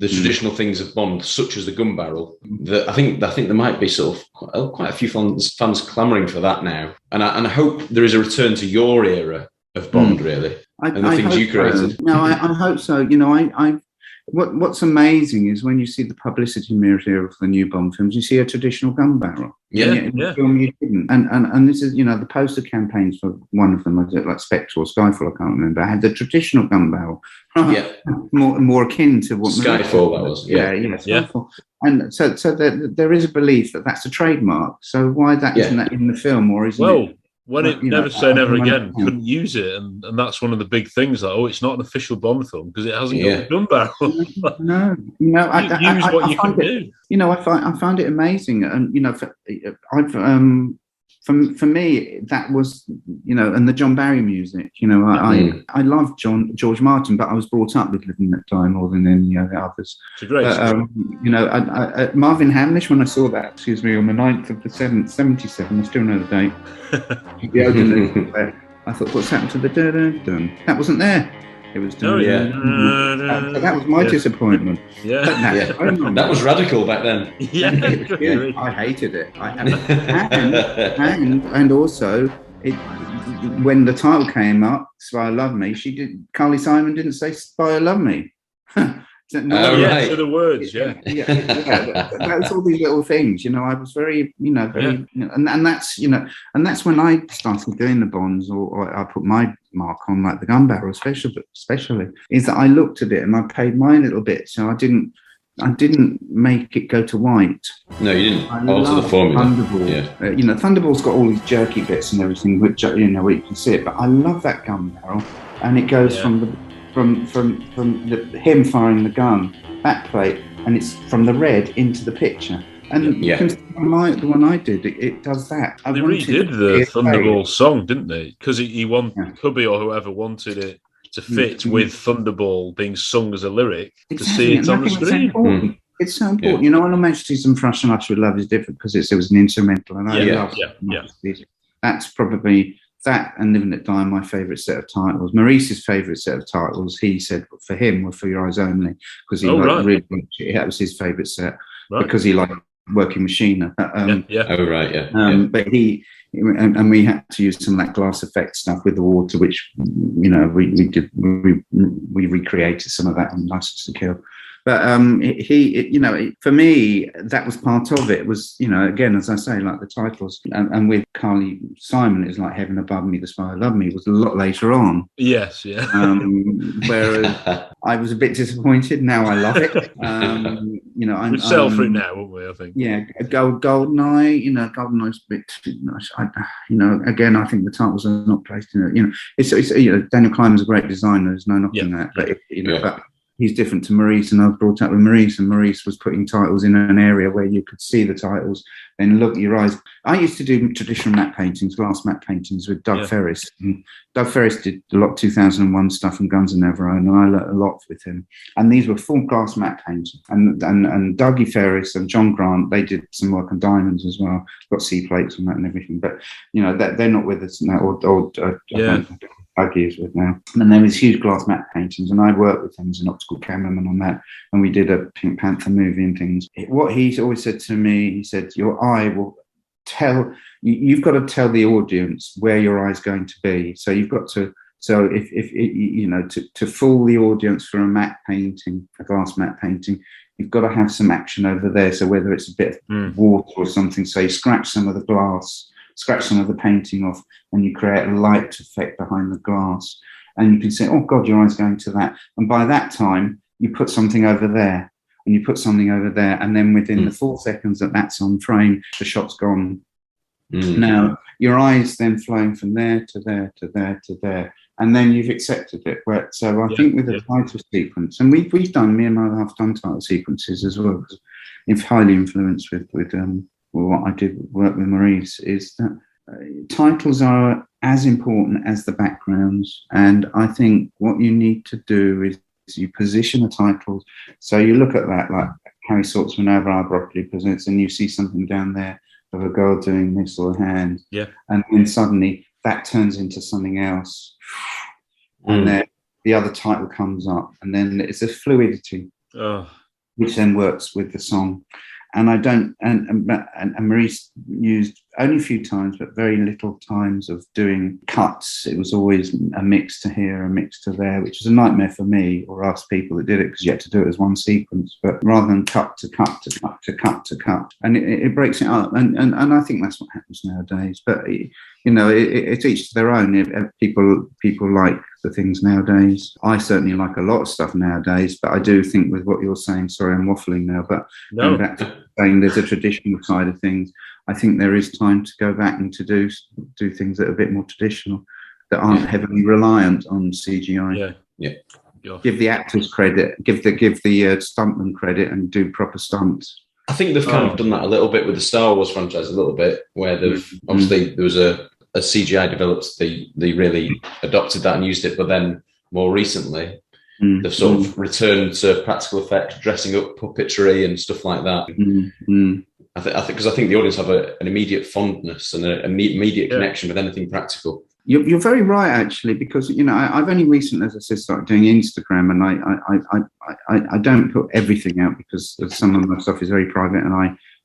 the traditional things of Bond, such as the gun barrel. I think there might be sort of quite a few fans clamouring for that now, and I hope there is a return to your era of Bond, really, and the things you created.
So. No, I hope so. You know, what's amazing is when you see the publicity material of the new Bond films, you see a traditional gun barrel. In the film you didn't. And this is, you know, the poster campaigns for one of them, was it like Spectre or Skyfall, I can't remember, had the traditional gun barrel. More akin to what
Skyfall that was.
Skyfall. And so there is a belief that that's a trademark. So why isn't that in the film, or isn't it?
When it Never Say Never Again couldn't use it, and that's one of the big things. Like, it's not an official Bond film because it hasn't got a gun barrel.
No,
use what you can do.
You know, I find it amazing, and you know, for me that was, you know, and the John Barry music. You know, I love George Martin, but I was brought up with Living That Time more than any others.
It's a great
you know, Marvin Hamlish, when I saw that, on the 9th of the 7th, 77, I still know the date. I thought, what's happened to the dun? That wasn't there. It was
dun.
That was my disappointment.
That was radical back then.
I hated it. And also when the title came up, Spy Love Me, Carly Simon didn't say Spy Love Me.
To the words,
that's all these little things, you know. I was very, you know, and that's, you know, and that's when I started doing the Bonds, or I put my mark on, like the gun barrel, especially, is that I looked at it and I paid my little bit, so I didn't make it go to white.
No, you didn't alter the formula.
Thunderball. You know, Thunderball's got all these jerky bits and everything, which, you know, where you can see it. But I love that gun barrel, and it goes from him firing the gun, back plate, and it's from the red into the picture. And you can see the one I did, it does that.
They redid the Thunderball song, didn't they? Because he wanted Cubby or whoever wanted it to fit with Thunderball being sung as a lyric to see it on the screen.
It's so important. You know, I know Majesty's and Thrush and Usher with Love is different because it was an instrumental, and I love Majesty's. That's probably that and Living It Die, my favourite set of titles. Maurice's favourite set of titles, he said for him were For Your Eyes Only, because he really, that was his favourite set because he liked Working Machine. But he and we had to use some of that glass effect stuff with the water, which, you know, we recreated some of that on License to Kill. But for me, that was part of it. It was, again, as I say, like the titles, and with Carly Simon, it's like Heaven Above Me, The Spy Who Loved Me, was a lot later on.
Yes, yeah.
Whereas I was a bit disappointed. Now I love it.
We'd sell for it now, wouldn't we? I think.
Yeah, GoldenEye. GoldenEye's a bit too much. Again, I think the titles are not placed in it. It's Daniel Kleinman's a great designer. There's no knocking that, but but he's different to Maurice, and I was brought up with Maurice, and Maurice was putting titles in an area where you could see the titles, then look at your eyes. I used to do traditional matte paintings, glass matte paintings with Doug Ferris. And Doug Ferris did a lot of 2001 stuff and Guns N' Never Own, and I learned a lot with him. And these were full glass matte paintings. And Dougie Ferris and John Grant, they did some work on diamonds as well. Got C plates on that and everything. But, they're not with us now, or is with now. And there was huge glass matte paintings, and I worked with him as an optical cameraman on that, and we did a Pink Panther movie and things. What he's always said to me, he said, your eye will tell, you've got to tell the audience where your eye's going to be. So you've got to, to fool the audience for a matte painting, a glass matte painting, you've got to have some action over there. So whether it's a bit of water or something, so you scratch some of the glass, scratch some of the painting off, and you create a light effect behind the glass. And you can say, oh God, your eye's going to that. And by that time, you put something over there, and you put something over there. And then within the 4 seconds that that's on frame, the shot's gone. Now, your eye's then flowing from there to there to there to there. And then you've accepted it. So I think with the title sequence, and we've done, me and my other half done title sequences as well, because it's highly influenced with what I did work with Maurice, is that titles are as important as the backgrounds. And I think what you need to do is you position the titles. So you look at that, like Harry Saltzman over our broccoli presents, and you see something down there of a girl doing this or a hand. Yeah. And then suddenly that turns into something else. And then the other title comes up, and then it's a fluidity, which then works with the song. And I don't, and Maurice used only a few times, but very little times of doing cuts. It was always a mix to here, a mix to there, which was a nightmare for me or us people that did it, because you had to do it as one sequence, but rather than cut to cut to cut to cut to cut. And it breaks it up. And I think that's what happens nowadays. But, it's each to their own. People like the things nowadays. I certainly like a lot of stuff nowadays, but I do think with what you're saying, sorry, I'm waffling now, but back to saying there's a traditional side of things. I think there is time to go back and to do things that are a bit more traditional, that aren't heavily reliant on CGI. Yeah. Give the actors credit, give the stuntman credit, and do proper stunts.
I think they've kind of done that a little bit with the Star Wars franchise, a little bit, where they've obviously there was a CGI developed, they really adopted that and used it, but then more recently they've sort of returned to practical effects, dressing up puppetry and stuff like that. I think because I think the audience have an immediate fondness and an immediate connection with anything practical.
You're very right, actually, because I've only recently, as I said, started doing Instagram, and I don't put everything out because some of my stuff is very private, and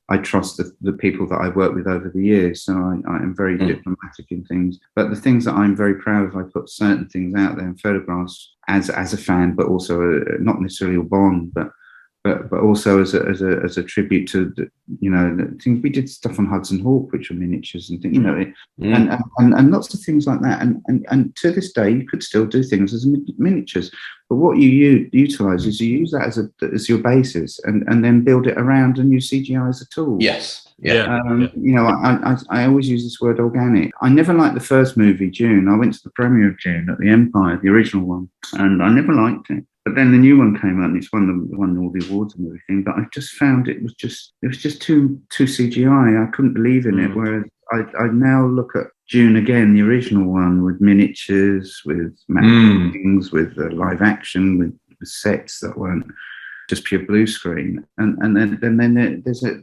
I trust the people that I've worked with over the years, so I am very diplomatic in things. But the things that I'm very proud of, I put certain things out there in photographs as a fan, but also not necessarily a bond, but also as a tribute to we did stuff on Hudson Hawk, which were miniatures and things, and lots of things like that. And to this day, you could still do things as miniatures, but what you utilize is you use that as your basis, and then build it around and use CGI as a tool.
Yes.
I always use this word organic. I never liked the first movie, Dune. I went to the premiere of Dune at the Empire, the original one, and I never liked it. But then the new one came out, and it's won all the awards and everything. But I just found it was just too CGI. I couldn't believe in it. Whereas I now look at Dune again, the original one, with miniatures, with matte things, with live action, with sets that weren't just pure blue screen, and then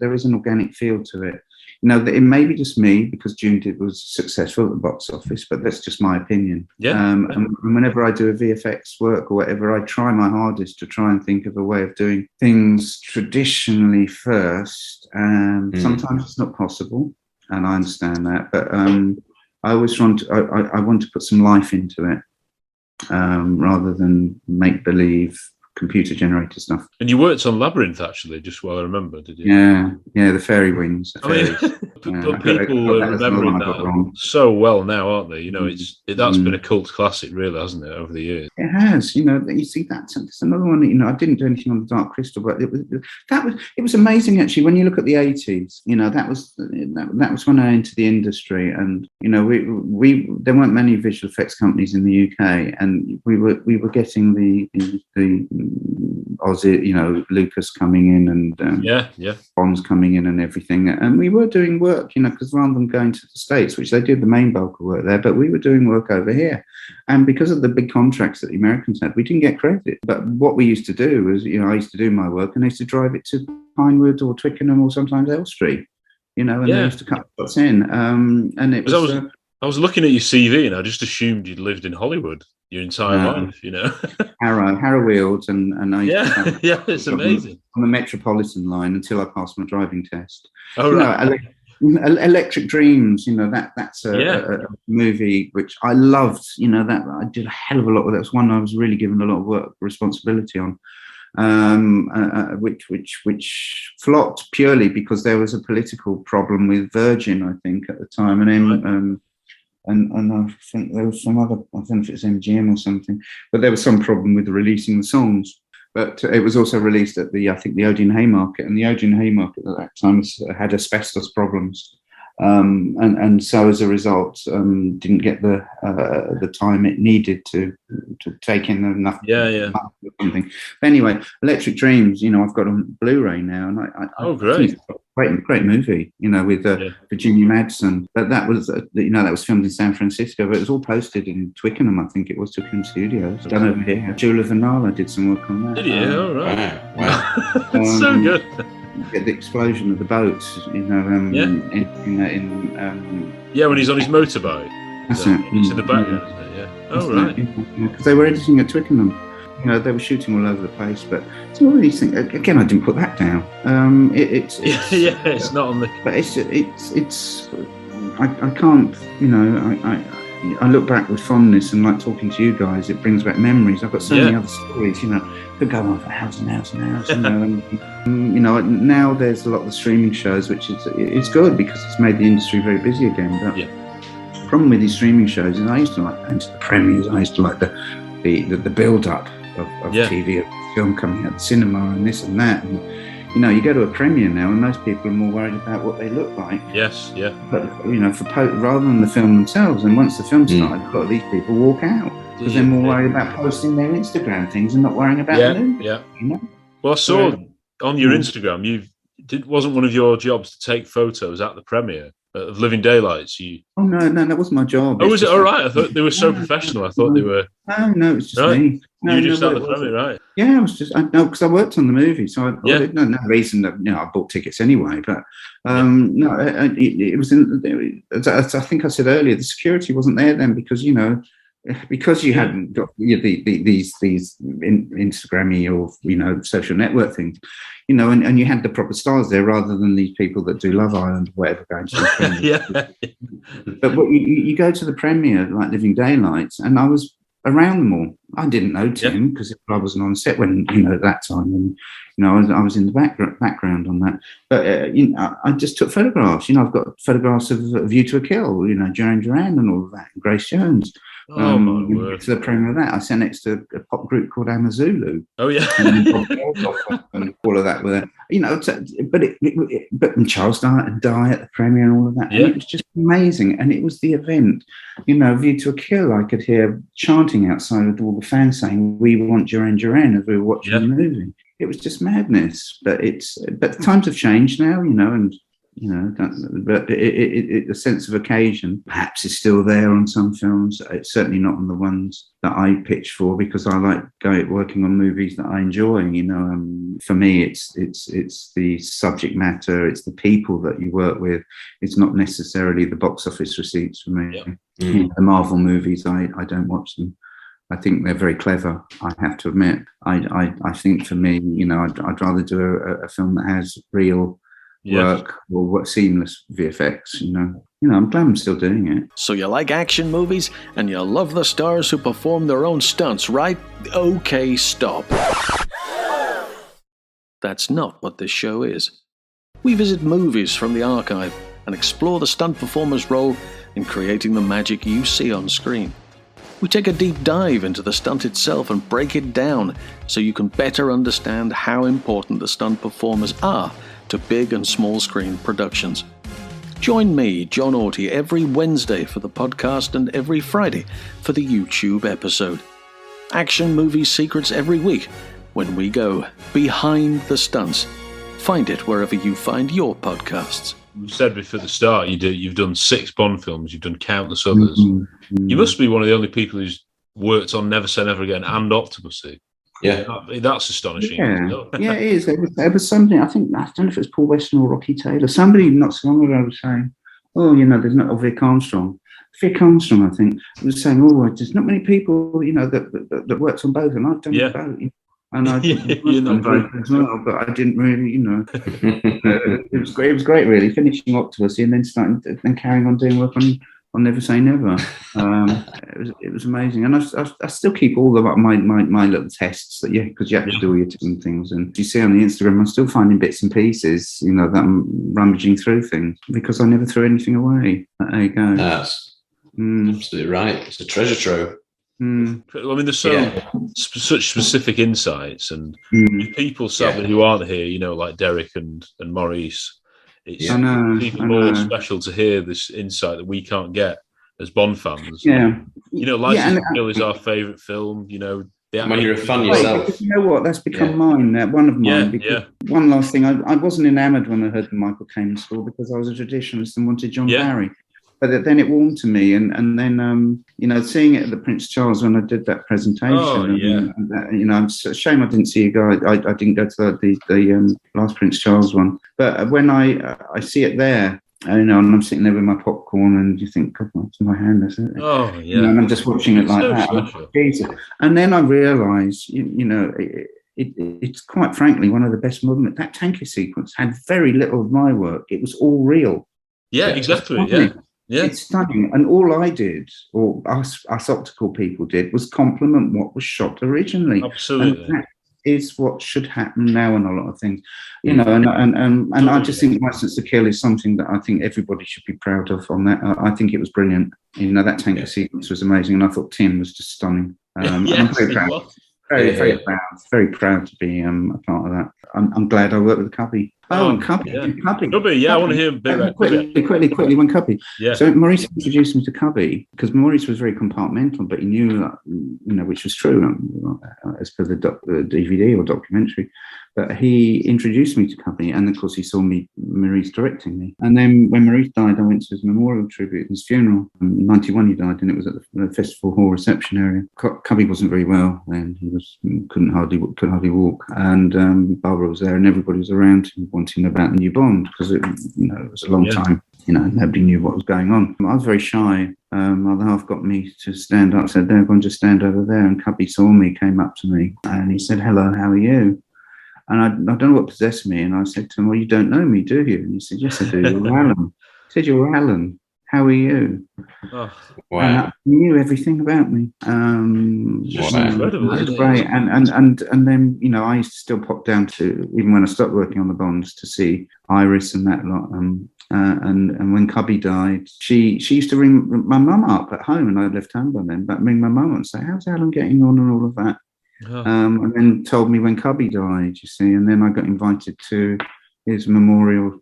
there is an organic feel to it. It may be just me because Dune was successful at the box office, but that's just my opinion. And whenever I do a VFX work or whatever, I try my hardest to try and think of a way of doing things traditionally first. Sometimes it's not possible, and I understand that, but I always want to put some life into it rather than make believe. computer generated stuff.
And you worked on Labyrinth, actually, just while I remember, did you?
Yeah, the fairy wings.
But people are remembering that so well now, aren't they? You know, that's been a cult classic, really, hasn't it, over the years?
It has. You know, you see that's another one. You know, I didn't do anything on the Dark Crystal, but it was amazing actually. When you look at the 80s, you know, that was when I entered the industry, and you know, there weren't many visual effects companies in the UK, and we were getting the Aussie, you know, Lucas coming in and Bonds coming in and everything, and we were doing work, you know, because rather than going to the States, which they did the main bulk of work there, but we were doing work over here, and because of the big contracts that the Americans had, we didn't get credit. But what we used to do was, you know, I used to do my work and I used to drive it to Pinewood or Twickenham or sometimes Elstree, you know, and they used to cut shots in, and it was.
I was looking at your CV and I just assumed you'd lived in Hollywood your entire life, you know.
Harrow Weald, and I used
to it's amazing.
On the Metropolitan line until I passed my driving test.
Oh, right.
Electric Dreams, you know, that's a movie which I loved, you know, that I did a hell of a lot with. That was one I was really given a lot of work responsibility on. Which flopped purely because there was a political problem with Virgin, I think, at the time, and I think there was some other, I don't know if it was MGM or something, but there was some problem with releasing the songs. But it was also released at the Odeon Haymarket, and the Odeon Haymarket at that time had asbestos problems. And so as a result, didn't get the time it needed to take in enough. Or something. But anyway, Electric Dreams, you know, I've got on Blu-ray now, and I
great.
Great movie, you know, with Virginia Madsen. But that was, you know, that was filmed in San Francisco, but it was all posted in Twickenham, I think it was, Twickenham Studios. Done over here. Jewel of the Nile, I did some work on that.
Did you? All right. Wow. That's so good.
Get the explosion of the boats, you know.
When he's on his motorbike.
That's it.
It's in the background, isn't it? Yeah. Oh, right.
Because they were editing at Twickenham. You know, they were shooting all over the place, but it's all these things. Again, I didn't put that down. It's
not on the.
But it's. I can't. You know, I look back with fondness, and like talking to you guys, it brings back memories. I've got so many other stories. You know, could go on for hours and hours and hours. You know, and, you know, now there's a lot of the streaming shows, which is good because it's made the industry very busy again. But the problem with these streaming shows is I used to like going to the premieres. I used to like the build up of TV, of film coming out, the cinema, and this and that. And, you know, you go to a premiere now, and most people are more worried about what they look like.
Yes, yeah.
But you know, rather than the film themselves. And once the film started, a lot of these people walk out because they're more worried about posting their Instagram things and not worrying about the movie.
Yeah.
You know?
Well, I saw on your Instagram, wasn't one of your jobs to take photos at the premiere of Living Daylights?
Oh no, that wasn't my job.
Oh, was it all right? I thought they were so professional. I thought they were.
No, it's just me.
No, you just at the premiere, right?
Yeah, I was just because I worked on the movie, so no reason that I bought tickets anyway. But no, it was in. As I think I said earlier, the security wasn't there then because you know. Because you hadn't got these Instagrammy or you know social network things, you know, and you had the proper stars there rather than these people that do Love Island or whatever going to the premiere. But what you go to the premiere like Living Daylights, and I was around them all. I didn't know Tim because I wasn't on set when you know at that time, and you know I was in the background on that. But you know, I just took photographs. You know, I've got photographs of View to a Kill. You know, Duran Duran and all of that, and Grace Jones.
Oh my word!
To the premiere of that, I sat next to a pop group called Amazulu.
Oh yeah,
and all of that with it. You know, but Charles Dye at the premiere and all of that. And it was just amazing, and it was the event. You know, View to a Kill. I could hear chanting outside with all the fans saying, "We want Duran Duran" as we were watching the movie. It was just madness. But the times have changed now. You know, and. You know, but the sense of occasion perhaps is still there on some films. It's certainly not on the ones that I pitch for because I like working on movies that I enjoy. You know, for me, it's the subject matter, it's the people that you work with. It's not necessarily the box office receipts for me. You know, the Marvel movies, I don't watch them. I think they're very clever. I have to admit. I think for me, you know, I'd rather do a film that has real work or what seamless VFX. I'm glad I'm still doing it.
So you like action movies and you love the stars who perform their own stunts, right? Okay, stop. That's not what this show is. We visit movies from the archive and explore the stunt performer's role in creating the magic you see on screen. We take a deep dive into the stunt itself and break it down so you can better understand how important the stunt performers are to big and small screen productions. Join me, John Orty, every Wednesday for the podcast and every Friday for the YouTube episode. Action movie secrets every week when we go behind the stunts. Find it wherever you find your podcasts.
You said before the start you've done 6 Bond films, you've done countless others. You must be one of the only people who's worked on Never Say Never Again and Octopussy.
Yeah,
that's astonishing.
Yeah, it is. There was something, I don't know if it was Paul Weston or Rocky Taylor. Somebody not so long ago was saying, there's not Vic Armstrong. Vic Armstrong, I think, was saying, there's not many people, that worked on both, and I've done both. And I done both as well, but I didn't really, it was great. It was great, really, finishing Octopussy and then carrying on doing work on Never Say Never. It was amazing, and I still keep all of my little tests because you have to do all your different things. And you see on the Instagram, I'm still finding bits and pieces, that I'm rummaging through things because I never threw anything away. There you go.
That's absolutely right. It's a treasure trove.
I mean, there's such specific insights, and people sadly who aren't here, like Derek and Maurice. It's even more special to hear this insight that we can't get as Bond fans. License to Kill is our favourite film.
When you're a fan yourself.
You know what? That's become mine. One of mine. One last thing. I wasn't enamoured when I heard the Michael Caine score because I was a traditionalist and wanted John Barry. But then it warmed to me, and then seeing it at the Prince Charles when I did that presentation. I'm ashamed I didn't see you guys. I didn't go to the last Prince Charles one. But when I see it there, and I'm sitting there with my popcorn, and you think, God, what's in my hand? Is it?
Oh yeah.
And I'm just watching it like that. Jesus. And then I realise, it's quite frankly one of the best movements. That tanker sequence had very little of my work. It was all real.
Yeah, exactly. Yeah. Yeah.
It's stunning. And all I did, or us optical people did, was compliment what was shot originally.
Absolutely.
And that is what should happen now in a lot of things. And I just think License to Kill is something that I think everybody should be proud of on that. I think it was brilliant. That tanker sequence was amazing, and I thought Tim was just stunning. I'm very proud. Very proud to be a part of that. I'm glad I worked with Cubby. Cubby.
Cubby, I want to hear a bit about Cubby.
Quickly, when Cubby.
Yeah.
So Maurice introduced me to Cubby because Maurice was very compartmental, but he knew that, which was true as per the DVD or documentary. But he introduced me to Cubby, and of course he saw Maurice directing me. And then when Maurice died, I went to his memorial tribute, his funeral. In 91 he died, and it was at the Festival Hall reception area. Cubby wasn't very well then. He could hardly walk. And Barbara was there, and everybody was around him wanting about the new Bond because it was a long time. Nobody knew what was going on. I was very shy. My other half got me to stand up, said, "They're going to stand over there." And Cubby saw me, came up to me, and he said, "Hello, how are you?" And I don't know what possessed me. And I said to him, "Well, you don't know me, do you?" And he said, "Yes, I do. You're Alan." I said, "You're Alan. How are you?"
Oh,
wow. And he knew everything about me.
Incredible.
It was great. And then, I used to still pop down to, even when I stopped working on the Bonds, to see Iris and that lot. And when Cubby died, she used to ring my mum up at home, and I'd left home by then, but ring my mum and say, "How's Alan getting on?" and all of that. Oh. And then told me when Cubby died, you see, and then I got invited to his memorial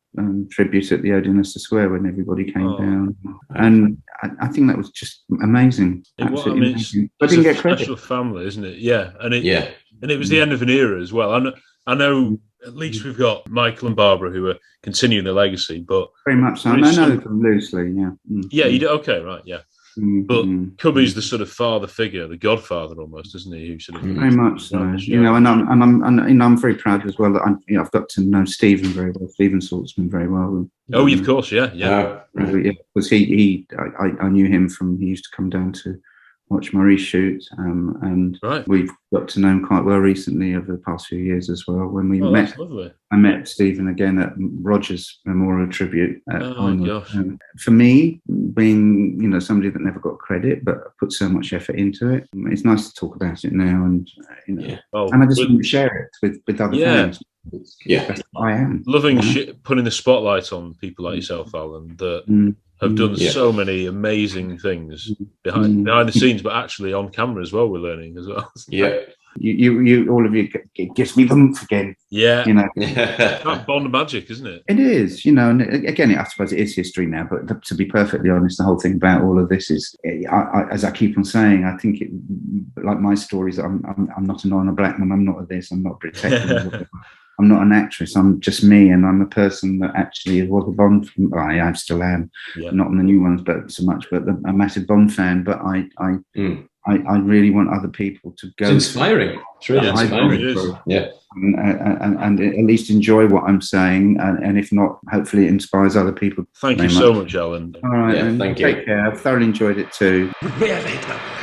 tribute at the Odeon Leicester Square when everybody came down, and I think that was just amazing. Absolutely amazing. I didn't get credit.
Special family, isn't it? Yeah, and it was the end of an era as well. I know. At least we've got Michael and Barbara who are continuing the legacy, but
very much so. I know them loosely. Yeah.
Yeah, you do. Okay, right. Yeah. But Cubby's the sort of father figure, the godfather almost, isn't he? Who sort of
very much so. And I'm very proud as well that I've got to know Stephen very well. Stephen Saltzman very well.
Of course, yeah.
Because I knew him from. He used to come down to watch Maurice shoot, and we've got to know him quite well recently over the past few years as well. When we met, I met Stephen again at Roger's Memorial Tribute. For me, being somebody that never got credit but put so much effort into it, it's nice to talk about it now, and and I just want to share it with other fans. I am
loving putting the spotlight on people like yourself, Alan, that have done so many amazing things behind the scenes, but actually on camera as well. We're learning as well.
You all of you, it gives me the oomph again.
That bond of magic, isn't it?
It is, and again, I suppose it is history now. But to be perfectly honest, the whole thing about all of this is, as I keep on saying, I think it, like my stories. I'm not a Norma Blackman. I'm not a this. I'm not Brit. I'm not an actress. I'm just me, and I'm a person that actually was a Bond. I still am, not in the new ones, but so much. But a massive Bond fan. But I really want other people to go.
It's inspiring. It's really inspiring.
And at least enjoy what I'm saying, and if not, hopefully it inspires other people.
Thank you so much, Alan.
All right,
thank you.
Take care. I've thoroughly enjoyed it too.
Wer redet?